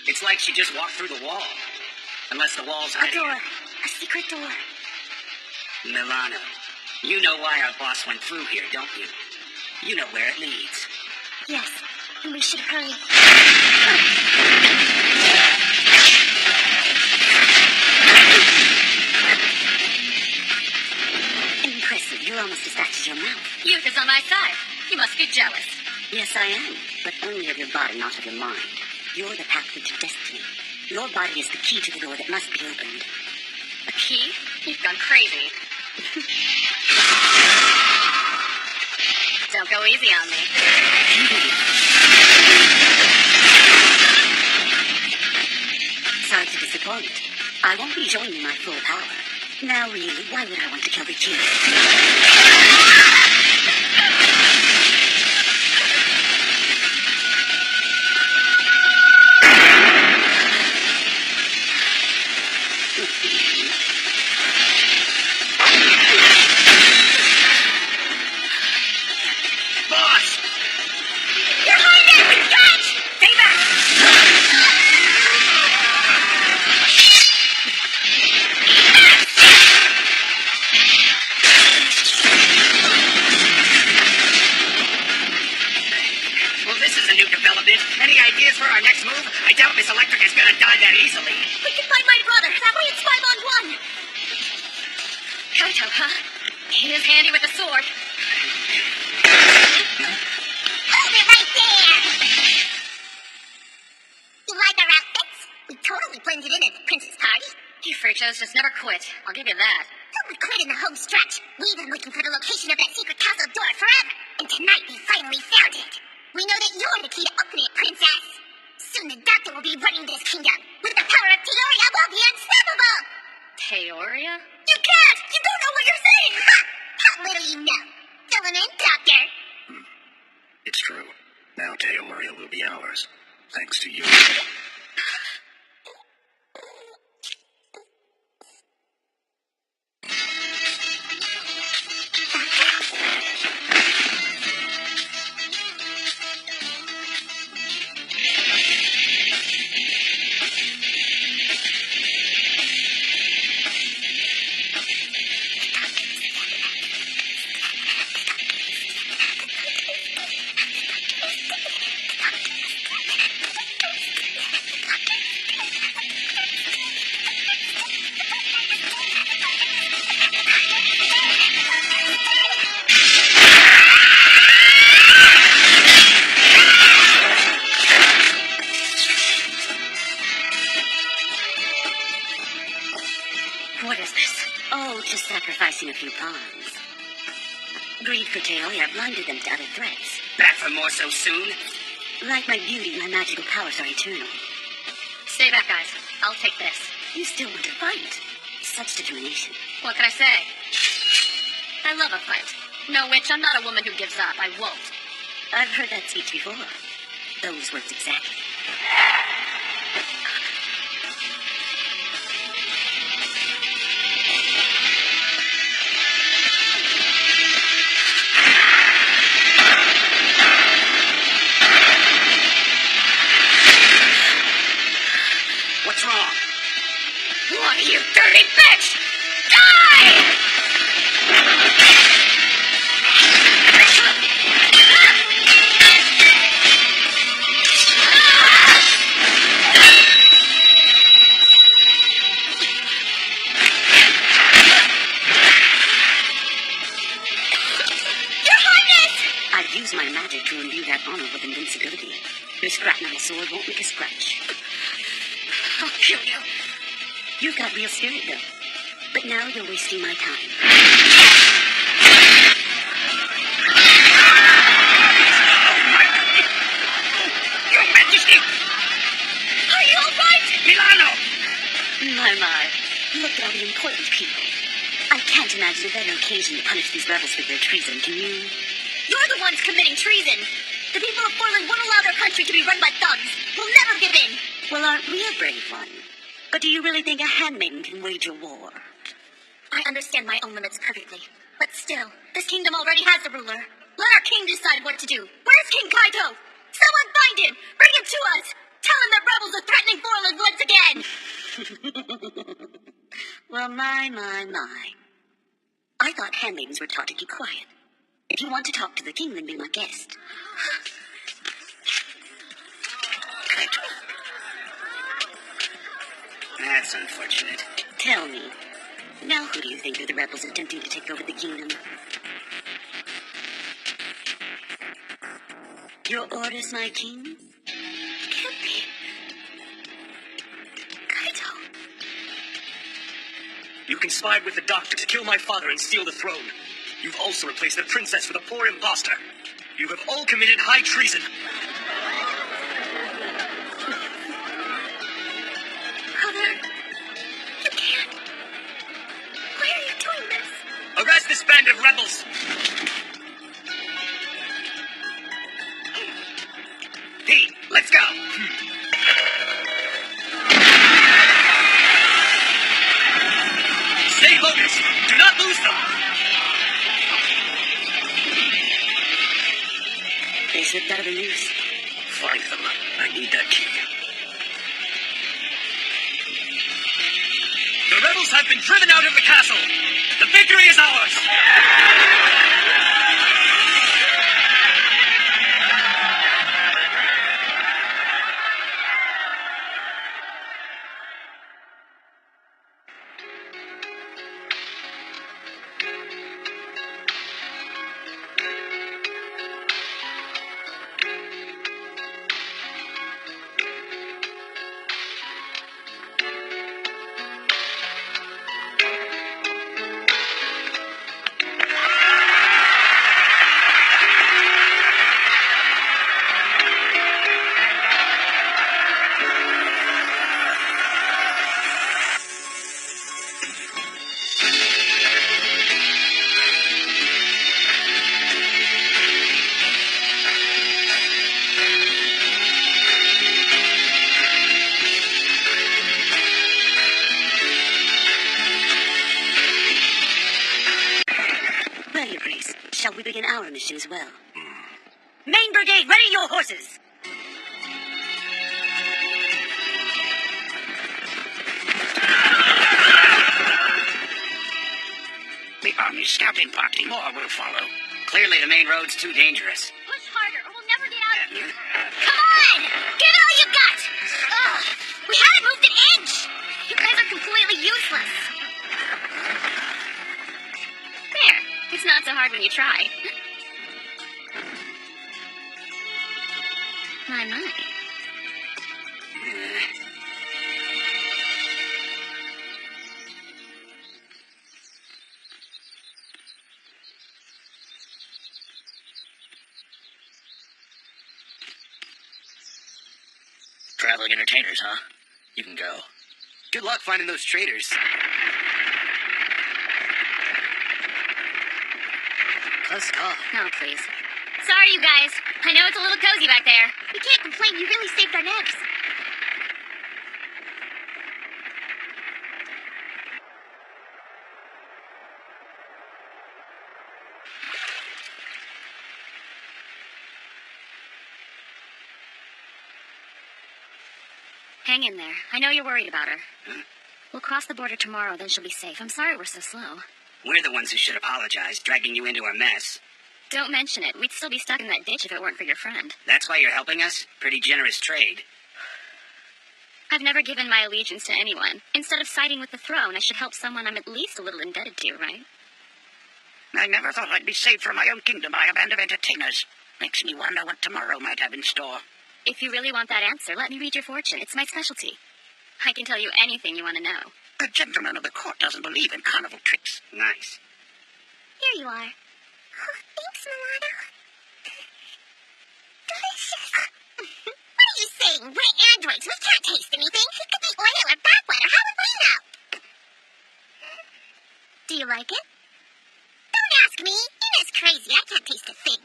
It's like she just walked through the wall. Unless the wall's A hiding door. her. A secret door. Milano, you know why our boss went through here, don't you? You know where it leads. Yes, and we should hurry. Impressive. You're almost as fast as your mouth. Youth is on my side. You must be jealous. Yes, I am. But only of your body, not of your mind. You're the pathway to destiny. Your body is the key to the door that must be opened. A key? You've gone crazy. Don't go easy on me. the point. I won't be showing you my full power. Now really, why would I want to kill the king? Any ideas for our next move? I doubt Miss Electric is gonna die that easily. We can find my brother. That way it's 5-on-1. Kaito, huh? He is handy with a sword. Hold it right there! You like our outfits? We totally blended in at the princess party. You freak shows just never quit. I'll give you that. Who would quit in the home stretch? We've been looking for the location of that secret castle door forever. And tonight we finally found it. We know that you're the key to opening it, Princess. Soon the doctor will be running this kingdom. With the power of Teoria, we'll be unstoppable! Teoria? You can't! You don't know what you're saying! Ha! How little you know. Fill him in, Doctor. It's true. Now Teoria will be ours. Thanks to you. What is this? Oh, just sacrificing a few pawns. Greed for Teoria blinded them to other threats. Back for more so soon? Like my beauty, my magical powers are eternal. Stay back, guys. I'll take this. You still want to fight? Such determination. What can I say? I love a fight. No, witch, I'm not a woman who gives up. I won't. I've heard that speech before. Those words exactly. What's wrong? Why, you dirty bitch! Die! I've used my magic to imbue that honor with invincibility. Your scrap-metal sword won't make a scratch. I'll kill you. You've got real spirit, though. But now you're wasting my time. Your Majesty! Are you all right? Milano! My. Look at all the important people. I can't imagine a better occasion to punish these rebels for their treason, can you? You're the ones committing treason. The people of Portland won't allow their country to be run by thugs. We'll never give in. Well, aren't we a brave one? But do you really think a handmaiden can wage a war? I understand my own limits perfectly. But still, this kingdom already has a ruler. Let our king decide what to do. Where's King Kaito? Someone find him! Bring him to us! Tell him that rebels are threatening Portland once again! Well, my. I thought handmaidens were taught to keep quiet. If you want to talk to the king, then be my guest. That's unfortunate. Tell me, now who do you think are the rebels attempting to take over the kingdom? Your orders, my king? Kill me. Kaito. You conspired with the doctor to kill my father and steal the throne. You've also replaced the princess with a poor imposter. You have all committed high treason. Brother. rebels! Pete, let's go. Stay focused! Do not lose them! They slipped out of the noose. Find them. I need that key. The rebels have been driven out of the castle! The victory is ours! Well, Your Grace, shall we begin our mission as well? Main Brigade, ready your horses! The army scouting party. More will follow. Clearly the main road's too dangerous. Push harder, or we'll never get out of here. Come on! Give it all you got! Ugh! We haven't moved an inch! You guys are completely useless. There. It's not so hard when you try. My. Traveling entertainers, huh? You can go. Good luck finding those traitors. Close call. Oh, please. Sorry, you guys. I know it's a little cozy back there. We can't complain. You really saved our necks. Hang in there. I know you're worried about her. We'll cross the border tomorrow, then she'll be safe. I'm sorry we're so slow. We're the ones who should apologize, dragging you into our mess. Don't mention it. We'd still be stuck in that ditch if it weren't for your friend. That's why you're helping us? Pretty generous trade. I've never given my allegiance to anyone. Instead of siding with the throne, I should help someone I'm at least a little indebted to, right? I never thought I'd be saved from my own kingdom by a band of entertainers. Makes me wonder what tomorrow might have in store. If you really want that answer, let me read your fortune. It's my specialty. I can tell you anything you want to know. A gentleman of the court doesn't believe in carnival tricks. Nice. Here you are. Oh, thanks, Milano. Delicious. What are you saying? We're androids. We can't taste anything. It could be oil or bathwater. How would we know? Do you like it? Don't ask me. Ina's crazy. I can't taste a thing.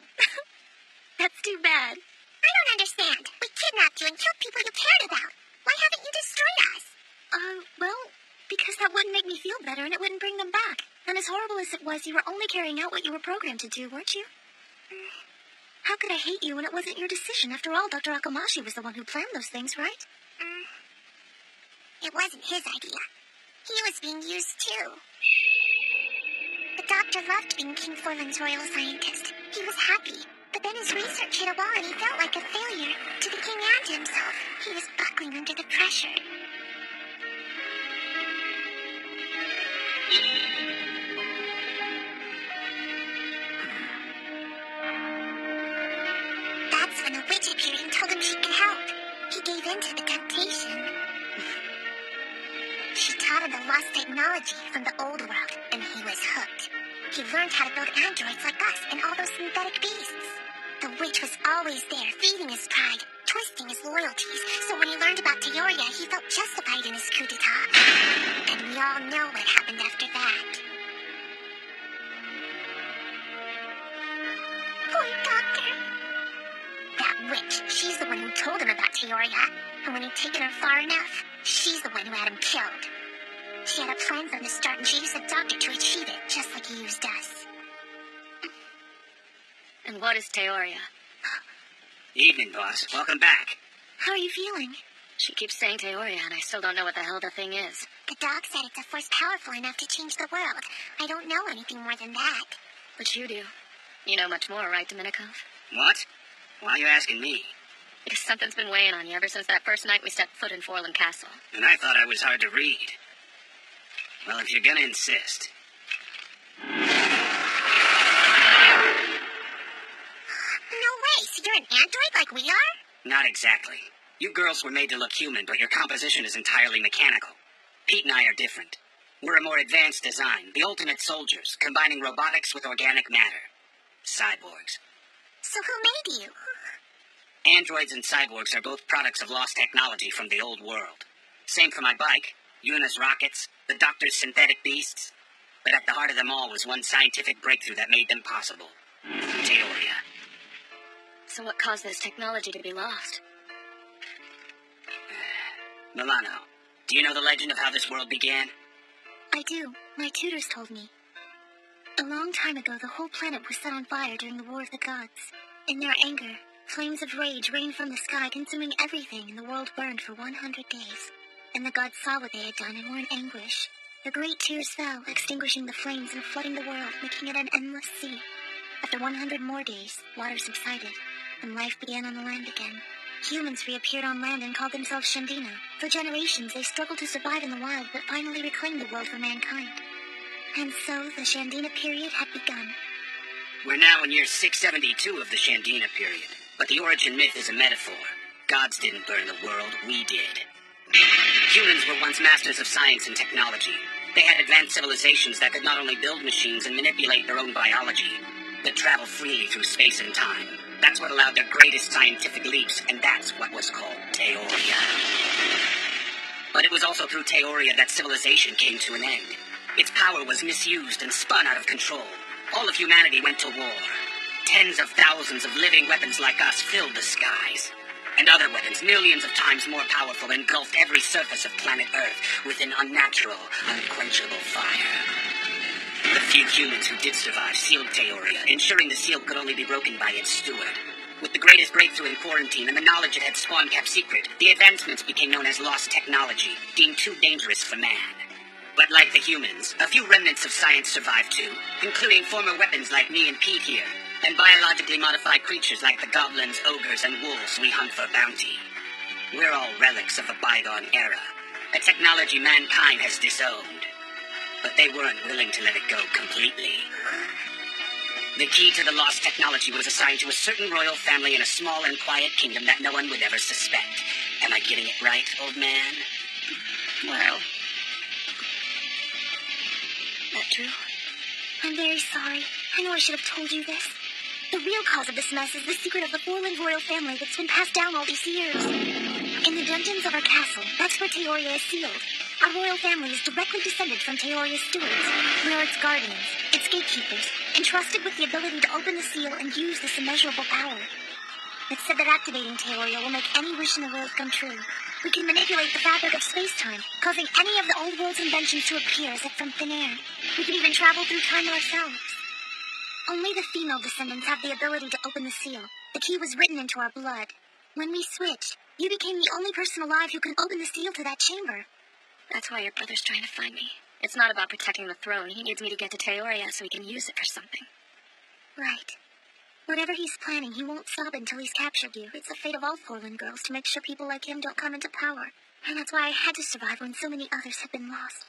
That's too bad. I don't understand. We kidnapped you and killed people you cared about. Why haven't you destroyed us? Well, because that wouldn't make me feel better and it wouldn't bring them back. And as horrible as it was, you were only carrying out what you were programmed to do, weren't you? How could I hate you when it wasn't your decision? After all, Dr. Akamashi was the one who planned those things, right? It wasn't his idea. He was being used too. The doctor loved being King Forlan's royal scientist. He was happy. But then his research hit a wall and he felt like a failure to the king and to himself. He was buckling under the pressure. That's when a witch appeared and told him she could help. He gave in to the temptation. She taught him the lost technology from the old world, and he was hooked. He learned how to build androids like us and all those synthetic beasts. The witch was always there, feeding his pride, twisting his loyalties. So when he learned about Teoria, he felt justified in his coup d'etat. And we all know what happened after that. told him about Teoria, and when he'd taken her far enough, she's the one who had him killed. She had a plan from the start, and she used the doctor to achieve it, just like he used us. And what is Teoria? Evening, boss. Welcome back. How are you feeling? She keeps saying Teoria, and I still don't know what the hell the thing is. The dog said it's a force powerful enough to change the world. I don't know anything more than that. But you do. You know much more, right, Dominikov? What? Why are you asking me? Because something's been weighing on you ever since that first night we stepped foot in Forland Castle. And I thought I was hard to read. Well, if you're gonna insist. No way, so you're an android like we are? Not exactly. You girls were made to look human, but your composition is entirely mechanical. Pete and I are different. We're a more advanced design, the ultimate soldiers, combining robotics with organic matter. Cyborgs. So who made you? Androids and cyborgs are both products of lost technology from the old world. Same for my bike, Una's rockets, the doctor's synthetic beasts. But at the heart of them all was one scientific breakthrough that made them possible. Teoria. So what caused this technology to be lost? Milano, do you know the legend of how this world began? I do. My tutors told me. A long time ago, the whole planet was set on fire during the War of the Gods. In their anger, flames of rage rained from the sky, consuming everything, and the world burned for 100 days. And the gods saw what they had done and were in anguish. The great tears fell, extinguishing the flames and flooding the world, making it an endless sea. After 100 more days, water subsided, and life began on the land again. Humans reappeared on land and called themselves Shandina. For generations, they struggled to survive in the wild, but finally reclaimed the world for mankind. And so, the Shandina period had begun. We're now in year 672 of the Shandina period, but the origin myth is a metaphor. Gods didn't burn the world, we did. Humans were once masters of science and technology. They had advanced civilizations that could not only build machines and manipulate their own biology, but travel freely through space and time. That's what allowed their greatest scientific leaps, and that's what was called Teoria. But it was also through Teoria that civilization came to an end. Its power was misused and spun out of control. All of humanity went to war. Tens of thousands of living weapons like us filled the skies. And other weapons, millions of times more powerful, engulfed every surface of planet Earth with an unnatural, unquenchable fire. The few humans who did survive sealed Teoria, ensuring the seal could only be broken by its steward. With the greatest breakthrough in quarantine and the knowledge it had spawned kept secret, the advancements became known as lost technology, deemed too dangerous for man. But like the humans, a few remnants of science survived too, including former weapons like me and Pete here, and biologically modified creatures like the goblins, ogres, and wolves we hunt for bounty. We're all relics of a bygone era, a technology mankind has disowned. But they weren't willing to let it go completely. The key to the lost technology was assigned to a certain royal family in a small and quiet kingdom that no one would ever suspect. Am I getting it right, old man? Well, that true? I'm very sorry. I know I should have told you this. The real cause of this mess is the secret of the Forland royal family that's been passed down all these years. In the dungeons of our castle, that's where Teoria is sealed. Our royal family is directly descended from Teoria's stewards. We are its guardians, its gatekeepers, entrusted with the ability to open the seal and use this immeasurable power. It's said that activating Teoria will make any wish in the world come true. We can manipulate the fabric of space-time, causing any of the old world's inventions to appear as if from thin air. We can even travel through time ourselves. Only the female descendants have the ability to open the seal. The key was written into our blood. When we switched, you became the only person alive who can open the seal to that chamber. That's why your brother's trying to find me. It's not about protecting the throne. He needs me to get to Teoria so he can use it for something. Right. Whatever he's planning, he won't stop until he's captured you. It's the fate of all Forland girls to make sure people like him don't come into power. And that's why I had to survive when so many others have been lost.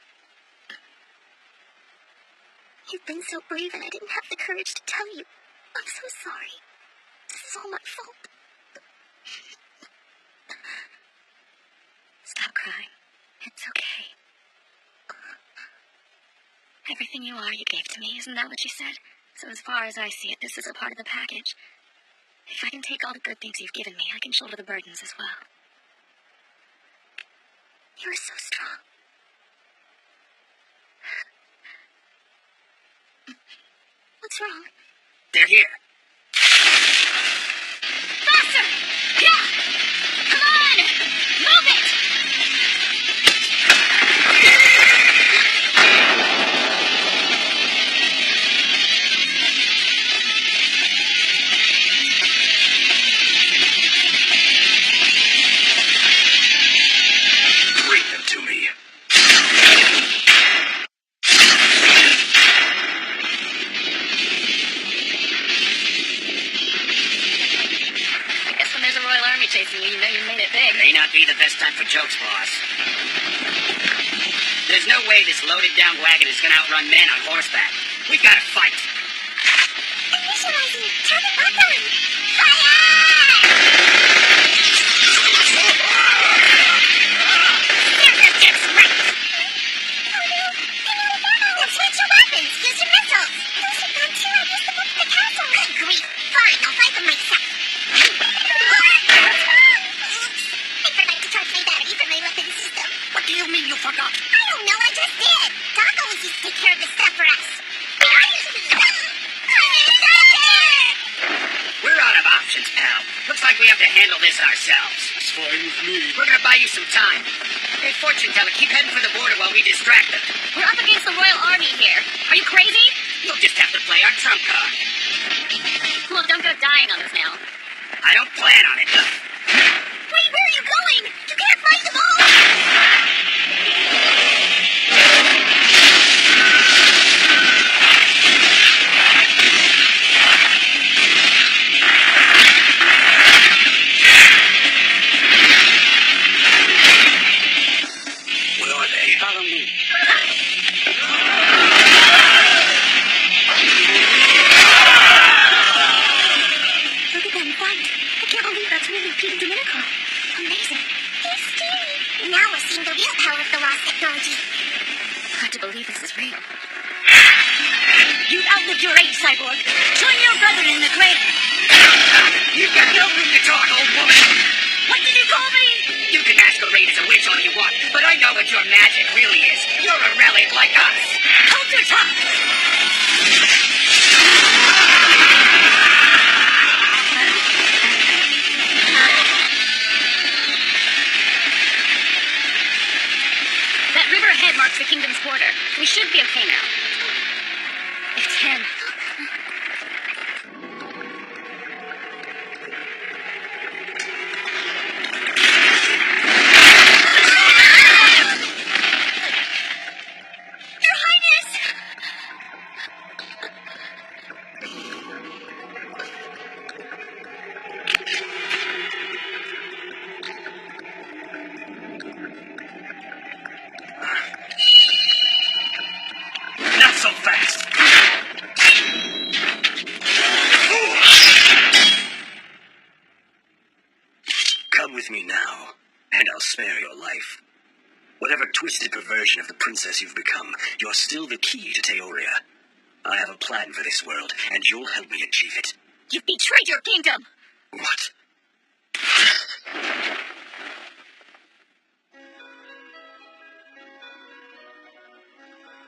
You've been so brave and I didn't have the courage to tell you. I'm so sorry. This is all my fault. Stop crying. It's okay. Everything you are, you gave to me. Isn't that what you said? So as far as I see it, this is a part of the package. If I can take all the good things you've given me, I can shoulder the burdens as well. You are so strong. What's wrong? They're here. Faster! Yeah! for jokes, boss. There's no way this loaded-down wagon is gonna outrun men on horseback. We've gotta fight. Initializing. Turn it back on. Fire! There's the dip's right. Oh no, I know a battle. Then switch your weapons. Use your missiles. Those are gone too. I used them up at the castle. Good grief. Fine, I'll fight them myself. What's wrong? Oops. I forgot to charge my battery for my weapon system. What do you mean you forgot? I don't know, I just did. Doc always used to take care of this stuff for us. We're out of options, pal. Looks like we have to handle this ourselves. It's fine with me. We're gonna buy you some time. Hey, fortune teller, keep heading for the border while we distract them. We're up against the Royal Army here. Are you crazy? You'll just have to play our trump card. Well, don't go dying on us now. I don't plan on it. Wait, where are you going? You can't fight them all. Where are they? Follow me. Look at them fight. I can't believe that's really Pete Domenico. Amazing. He's steamy. Now we're seeing the real power of the lost technology. Hard to believe this is real. You've outlived your age, Cyborg. Join your brother in the cradle. You've got no room to talk, old woman. What did you call me? You can masquerade as a witch all you want, but I know what your magic really is. You're a relic like us. Hold your tongue. That river ahead marks the kingdom's border. We should be okay now. It's him. Your Highness! Not so fast. Come with me now, and I'll spare your life. Whatever twisted perversion of the princess you've become, you're still the key to Theoria. I have a plan for this world, and you'll help me achieve it. You've betrayed your kingdom. What?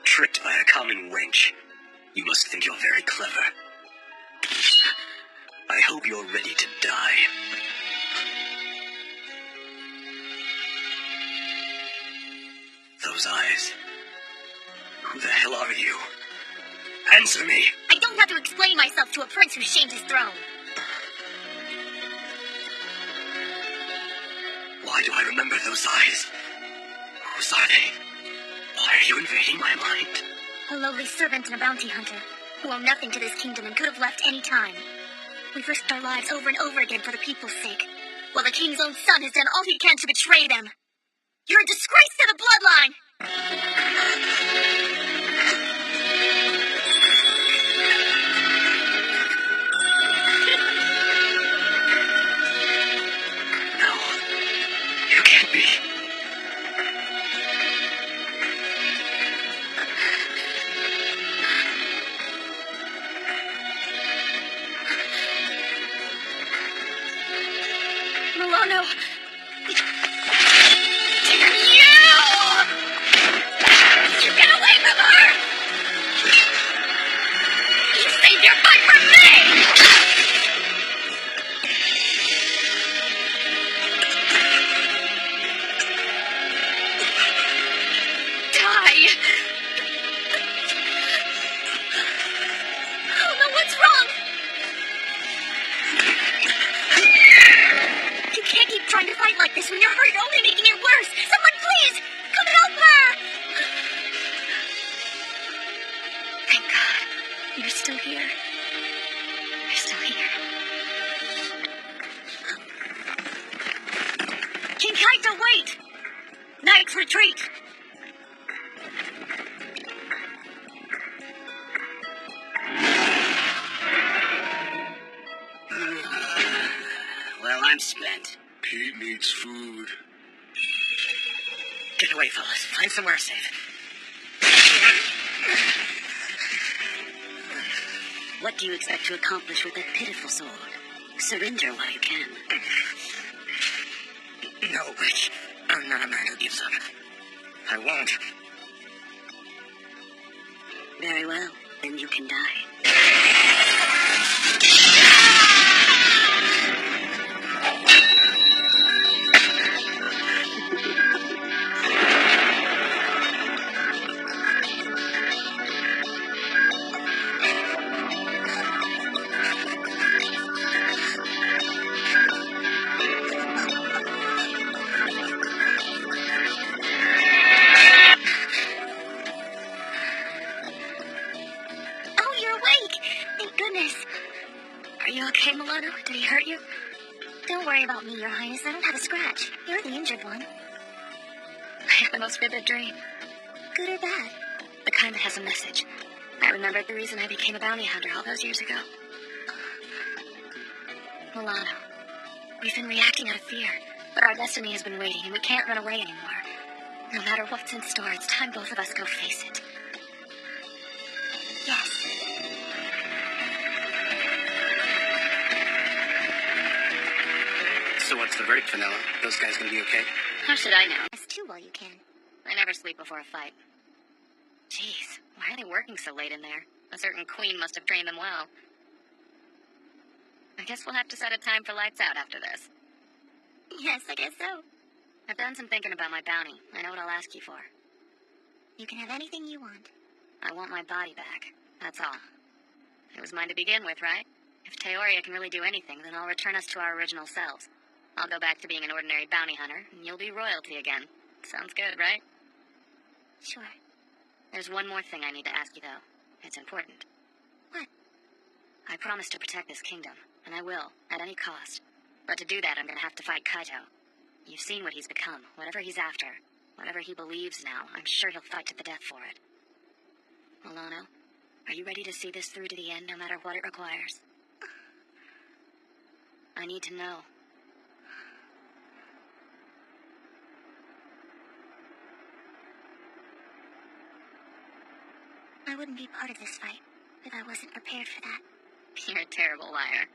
Tricked by a common wench. You must think you're very clever. I hope you're ready to die. Those eyes. Who the hell are you? Answer me! I don't have to explain myself to a prince who shamed his throne. Why do I remember those eyes? Whose are they? Why are you invading my mind? A lowly servant and a bounty hunter who owe nothing to this kingdom and could have left any time. We've risked our lives over and over again for the people's sake, while the king's own son has done all he can to betray them. You're a disgrace to the bloodline! No, you can't be. Milano! Damn you! You get away from her! You saved your butt from me! Die! Oh no, what's wrong? You can't keep trying to fight like this when you're hurt. You're only making it worse. Someone please, come help her! Thank God. You're still here. You're still here. King Kaito, wait! makes retreat! Well, I'm spent. Pete needs food. Get away, fellas. Find somewhere safe. What do you expect to accomplish with that pitiful sword? Surrender while you can. No, Rich. I'm not a man who gives up. I won't. Very well. Then you can die. Oh, you're awake! Thank goodness. Are you okay, Milano? Did he hurt you? Don't worry about me, Your Highness. I don't have a scratch. You're the injured one. I had the most vivid dream. Good or bad? The kind that has a message. I remembered the reason I became a bounty hunter all those years ago. Milano, we've been reacting out of fear, but our destiny has been waiting, and we can't run away anymore. No matter what's in store, it's time both of us go face it. Yes. So what's the verdict, Vanilla? Those guys gonna be okay? How should I know? Rest too while you can. I never sleep before a fight. Jeez, why are they working so late in there? A certain queen must have trained them well. I guess we'll have to set a time for lights out after this. Yes, I guess so. I've done some thinking about my bounty. I know what I'll ask you for. You can have anything you want. I want my body back. That's all. It was mine to begin with, right? If Teoria can really do anything, then I'll return us to our original selves. I'll go back to being an ordinary bounty hunter, and you'll be royalty again. Sounds good, right? Sure. There's one more thing I need to ask you, though. It's important. What? I promised to protect this kingdom, and I will, at any cost. But to do that, I'm going to have to fight Kaito. You've seen what he's become, whatever he's after. Whatever he believes now, I'm sure he'll fight to the death for it. Milano, are you ready to see this through to the end, no matter what it requires? I need to know. I wouldn't be part of this fight if I wasn't prepared for that. You're a terrible liar.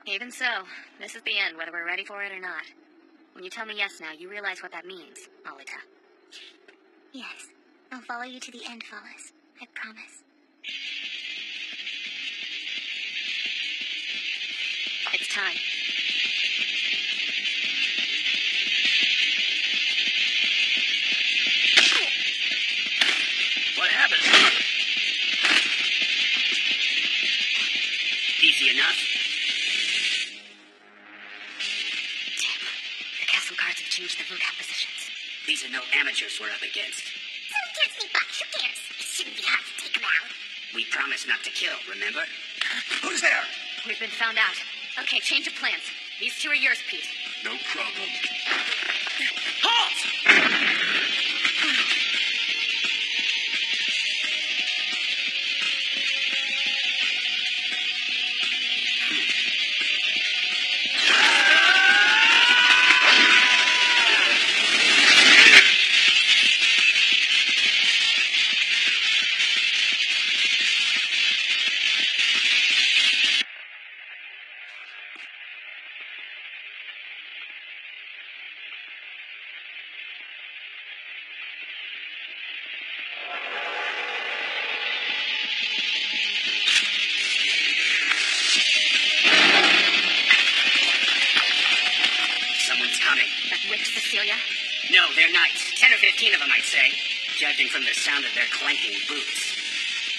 Even so, this is the end, whether we're ready for it or not. When you tell me yes now, you realize what that means, Alita. Yes, I'll follow you to the end, Follis. I promise. It's time. What happened? Easy enough. Damn. The castle guards have changed their lookout positions. These are no amateurs we're up against. So gives me back. Who cares? It shouldn't be hard to take them out. We promised not to kill, remember? Who's there? We've been found out. Okay, change of plans. These two are yours, Pete. No problem. Halt! Someone's coming. That witch, Cecilia? No, they're knights. 10 or 15 of them, I'd say. Judging from the sound of their clanking boots.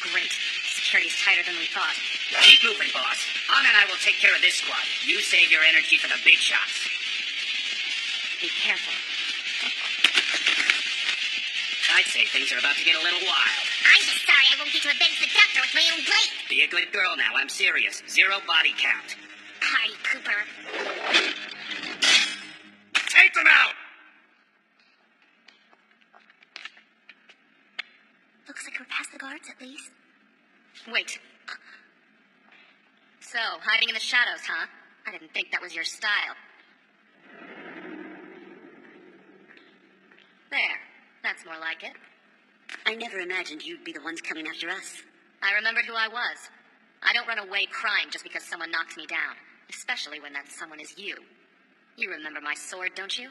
Great. Security's tighter than we thought. Keep moving, boss. Anna and I will take care of this squad. You save your energy for the big shots. Be careful. I'd say things are about to get a little wild. I'm just sorry I won't get to avenge the doctor with my own blade. Be a good girl now, I'm serious. 0 body count. Party pooper. Take them out! Looks like we're past the guards, at least. Wait. So, hiding in the shadows, huh? I didn't think that was your style. There. That's more like it. I never imagined you'd be the ones coming after us. I remembered who I was. I don't run away crying just because someone knocks me down. Especially when that someone is you. You remember my sword, don't you?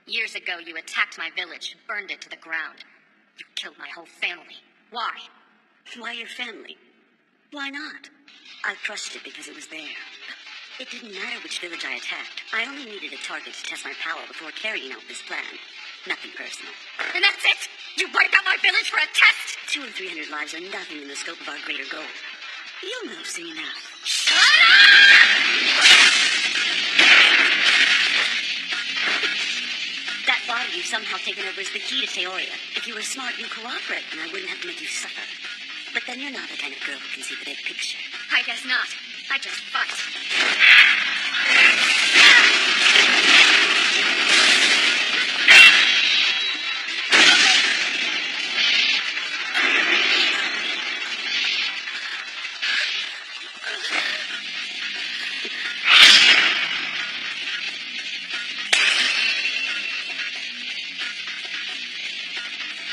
Years ago, you attacked my village, burned it to the ground. You killed my whole family. Why? Why your family? Why not? I crushed it because it was there. It didn't matter which village I attacked. I only needed a target to test my power before carrying out this plan. Nothing personal. And that's it? You wiped out my village for a test? 200 or 300 lives are nothing in the scope of our greater goal. You'll know soon enough. Shut up! That body you've somehow taken over is the key to Theoria. If you were smart, you'd cooperate, and I wouldn't have to make you suffer. But then you're not the kind of girl who can see the big picture. I guess not. I just fight.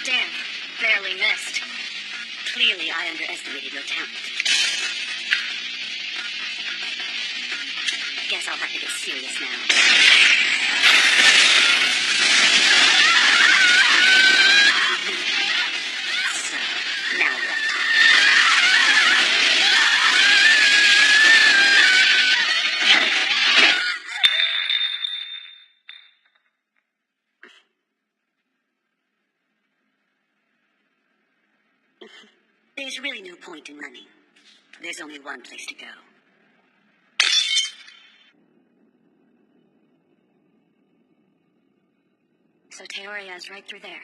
Damn, barely missed. Clearly, I underestimated your talent. Guess I'll have to get serious now. So, now what? There's really no point in running. There's only one place to go. So Theoria is right through there,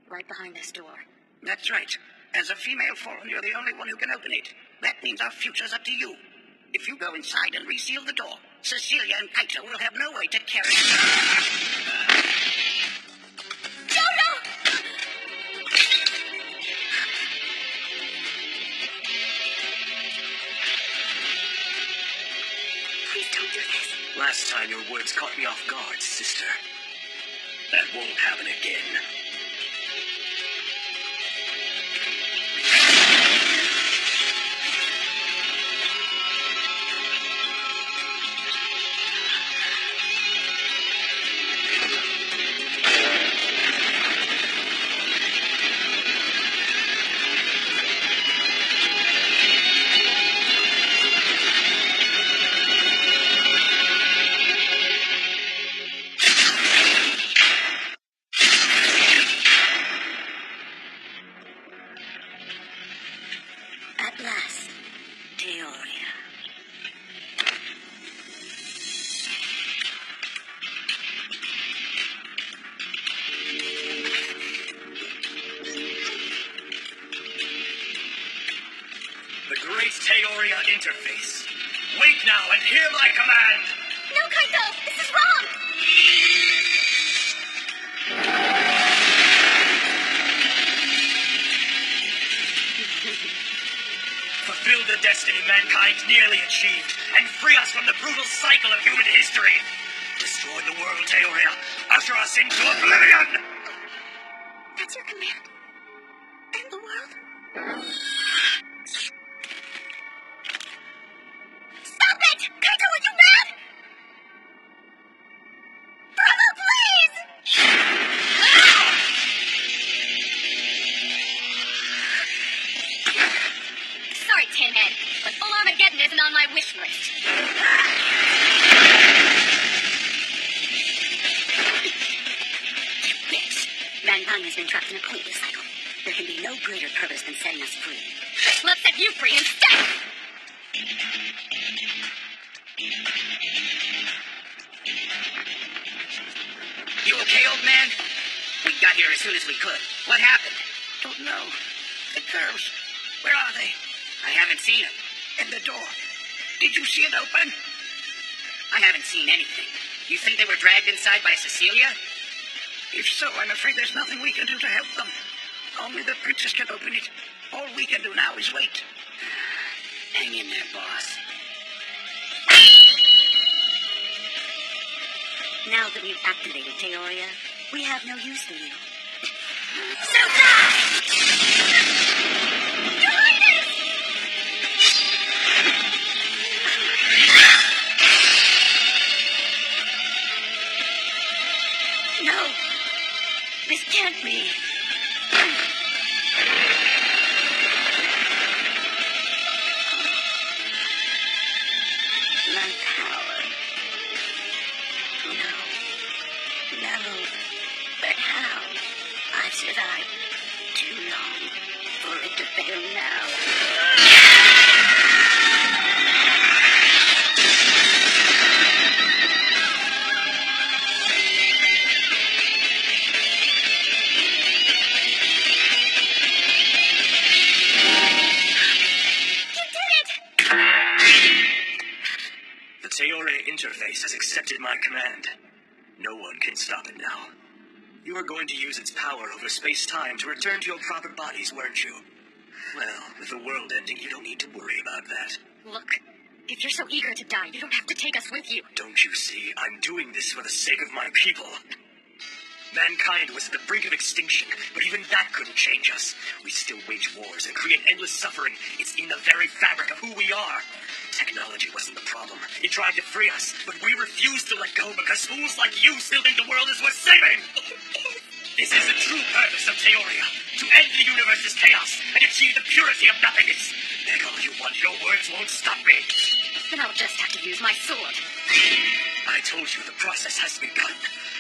right behind this door. That's right. As a female Fallen, you're the only one who can open it. That means our future's up to you. If you go inside and reseal the door, Cecilia and Kaito will have no way to carry... Please don't do this. Last time your words caught me off guard, sister. That won't happen again. At last, Theoria. The Great Theoria Interface. Wake now and hear my command! No, Kaito! This is wrong! Fulfill the destiny mankind nearly achieved, and free us from the brutal cycle of human history. Destroy the world, Theoria. Usher us into oblivion! That's your command? End the world? Stop it! Kaito, are you mad? Brother, please! Sorry, Tinhead, but full Armageddon isn't on my wish list. Bitch. Mankind has been trapped in a pointless cycle. There can be no greater purpose than setting us free. Let's set you free instead! You okay, old man? We got here as soon as we could. What happened? Don't know. The girls. Where are they? I haven't seen them. And the door. Did you see it open? I haven't seen anything. You think they were dragged inside by Cecilia? If so, I'm afraid there's nothing we can do to help them. Only the princess can open it. can do now is wait. Hang in there, boss. Now that we've activated Teoria, we have no use for you. So die! Your Highness! No! This can't be. My power. No. But how? I've survived too long for it to fail now. The Teoria interface has accepted my command. No one can stop it now. You were going to use its power over space-time to return to your proper bodies, weren't you? Well, with the world ending, you don't need to worry about that. Look, if you're so eager to die, you don't have to take us with you. Don't you see? I'm doing this for the sake of my people. Mankind was at the brink of extinction, but even that couldn't change us. We still wage wars and create endless suffering. It's in the very fabric of who we are. Technology wasn't the problem. It tried to free us, but we refused to let go because fools like you still think the world is worth saving. This is the true purpose of Teoria, to end the universe's chaos and achieve the purity of nothingness. Beg all you want, your words won't stop me. Then I'll just have to use my sword. I told you the process has begun.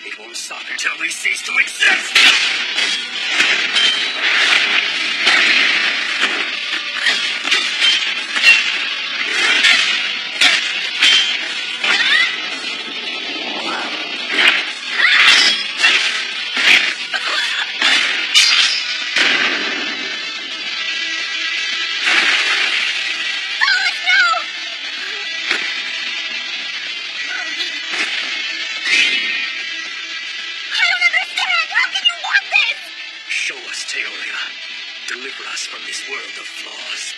It won't stop until we cease to exist! Show us, Teoria. Deliver us from this world of flaws.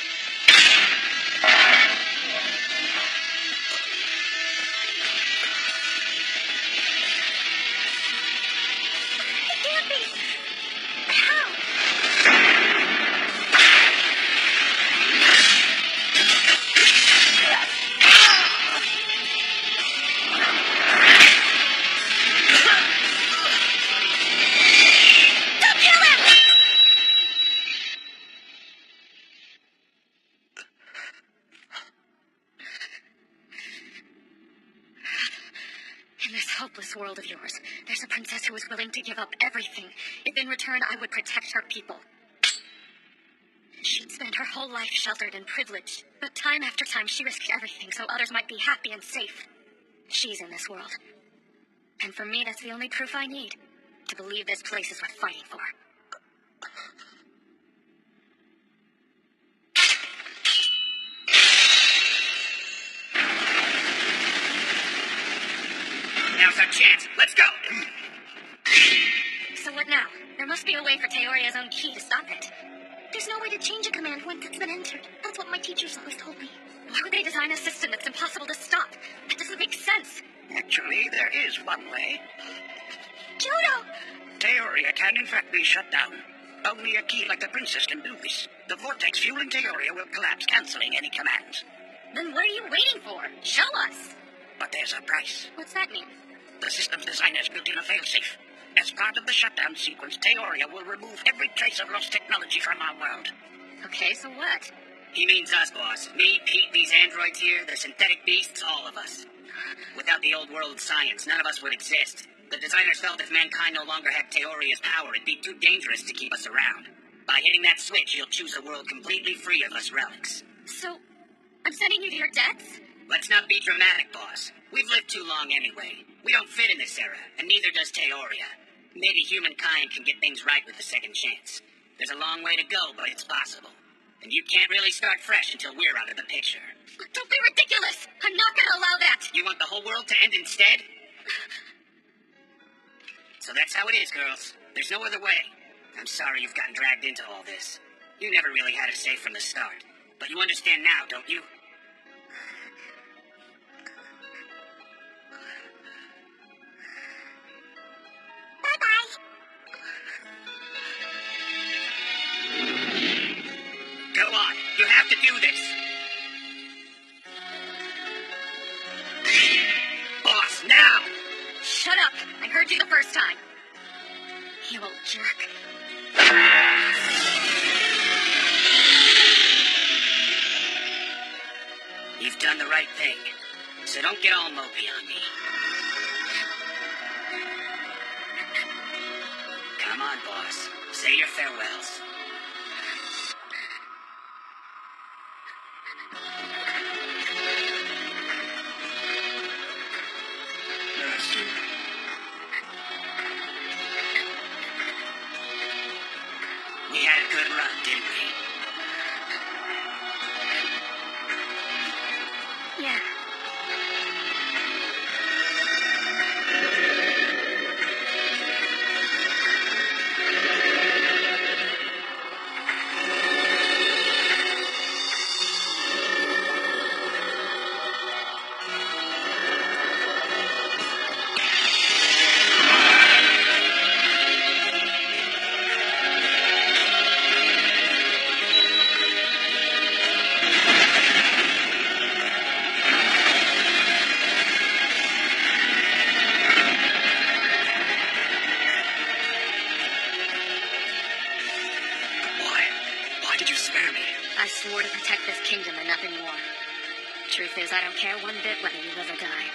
It can't be. How? In this hopeless world of yours, there's a princess who is willing to give up everything if in return I would protect her people. She'd spent her whole life sheltered and privileged, but time after time she risked everything so others might be happy and safe. She's in this world. And for me, that's the only proof I need to believe this place is worth fighting for. Now's our chance. Let's go. So what now? There must be a way for Teoria's own key to stop it. There's no way to change a command once it's been entered. That's what my teachers always told me. Why would they design a system that's impossible to stop? That doesn't make sense. Actually, there is one way. Judo! Teoria can in fact be shut down. Only a key like the princess can do this. The vortex fueling Teoria will collapse, canceling any commands. Then what are you waiting for? Show us. But there's a price. What's that mean? The system's designers built in a failsafe. As part of the shutdown sequence, Teoria will remove every trace of lost technology from our world. Okay, so what? He means us, boss. Me, Pete, these androids here, the synthetic beasts, all of us. Without the old world science, none of us would exist. The designers felt if mankind no longer had Teoria's power, it'd be too dangerous to keep us around. By hitting that switch, you'll choose a world completely free of us relics. So, I'm sending you to your deaths? Let's not be dramatic, boss. We've lived too long anyway. We don't fit in this era, and neither does Teoria. Maybe humankind can get things right with a second chance. There's a long way to go, but it's possible. And you can't really start fresh until we're out of the picture. Don't be ridiculous! I'm not gonna allow that! You want the whole world to end instead? So that's how it is, girls. There's no other way. I'm sorry you've gotten dragged into all this. You never really had a say from the start. But you understand now, don't you? Bye-bye. Go on. You have to do this. Boss, now! Shut up! I heard you the first time. You old jerk. You've done the right thing, so don't get all mopey on me. Come on, boss. Say your farewells. Master. We had a good run, didn't we? Yeah. Why did you spare me? I swore to protect this kingdom and nothing more. Truth is, I don't care one bit whether you live or die.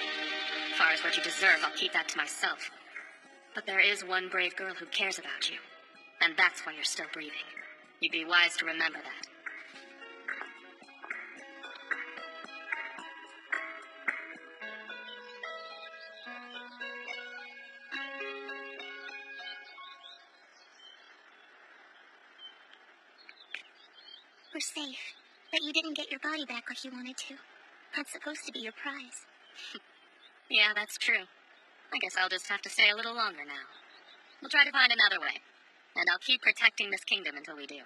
As far as what you deserve, I'll keep that to myself. But there is one brave girl who cares about you. And that's why you're still breathing. You'd be wise to remember that. We're safe, but you didn't get your body back like you wanted to. That's supposed to be your prize. Yeah, that's true. I guess I'll just have to stay a little longer now. We'll try to find another way. And I'll keep protecting this kingdom until we do.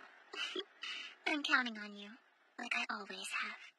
I'm counting on you, like I always have.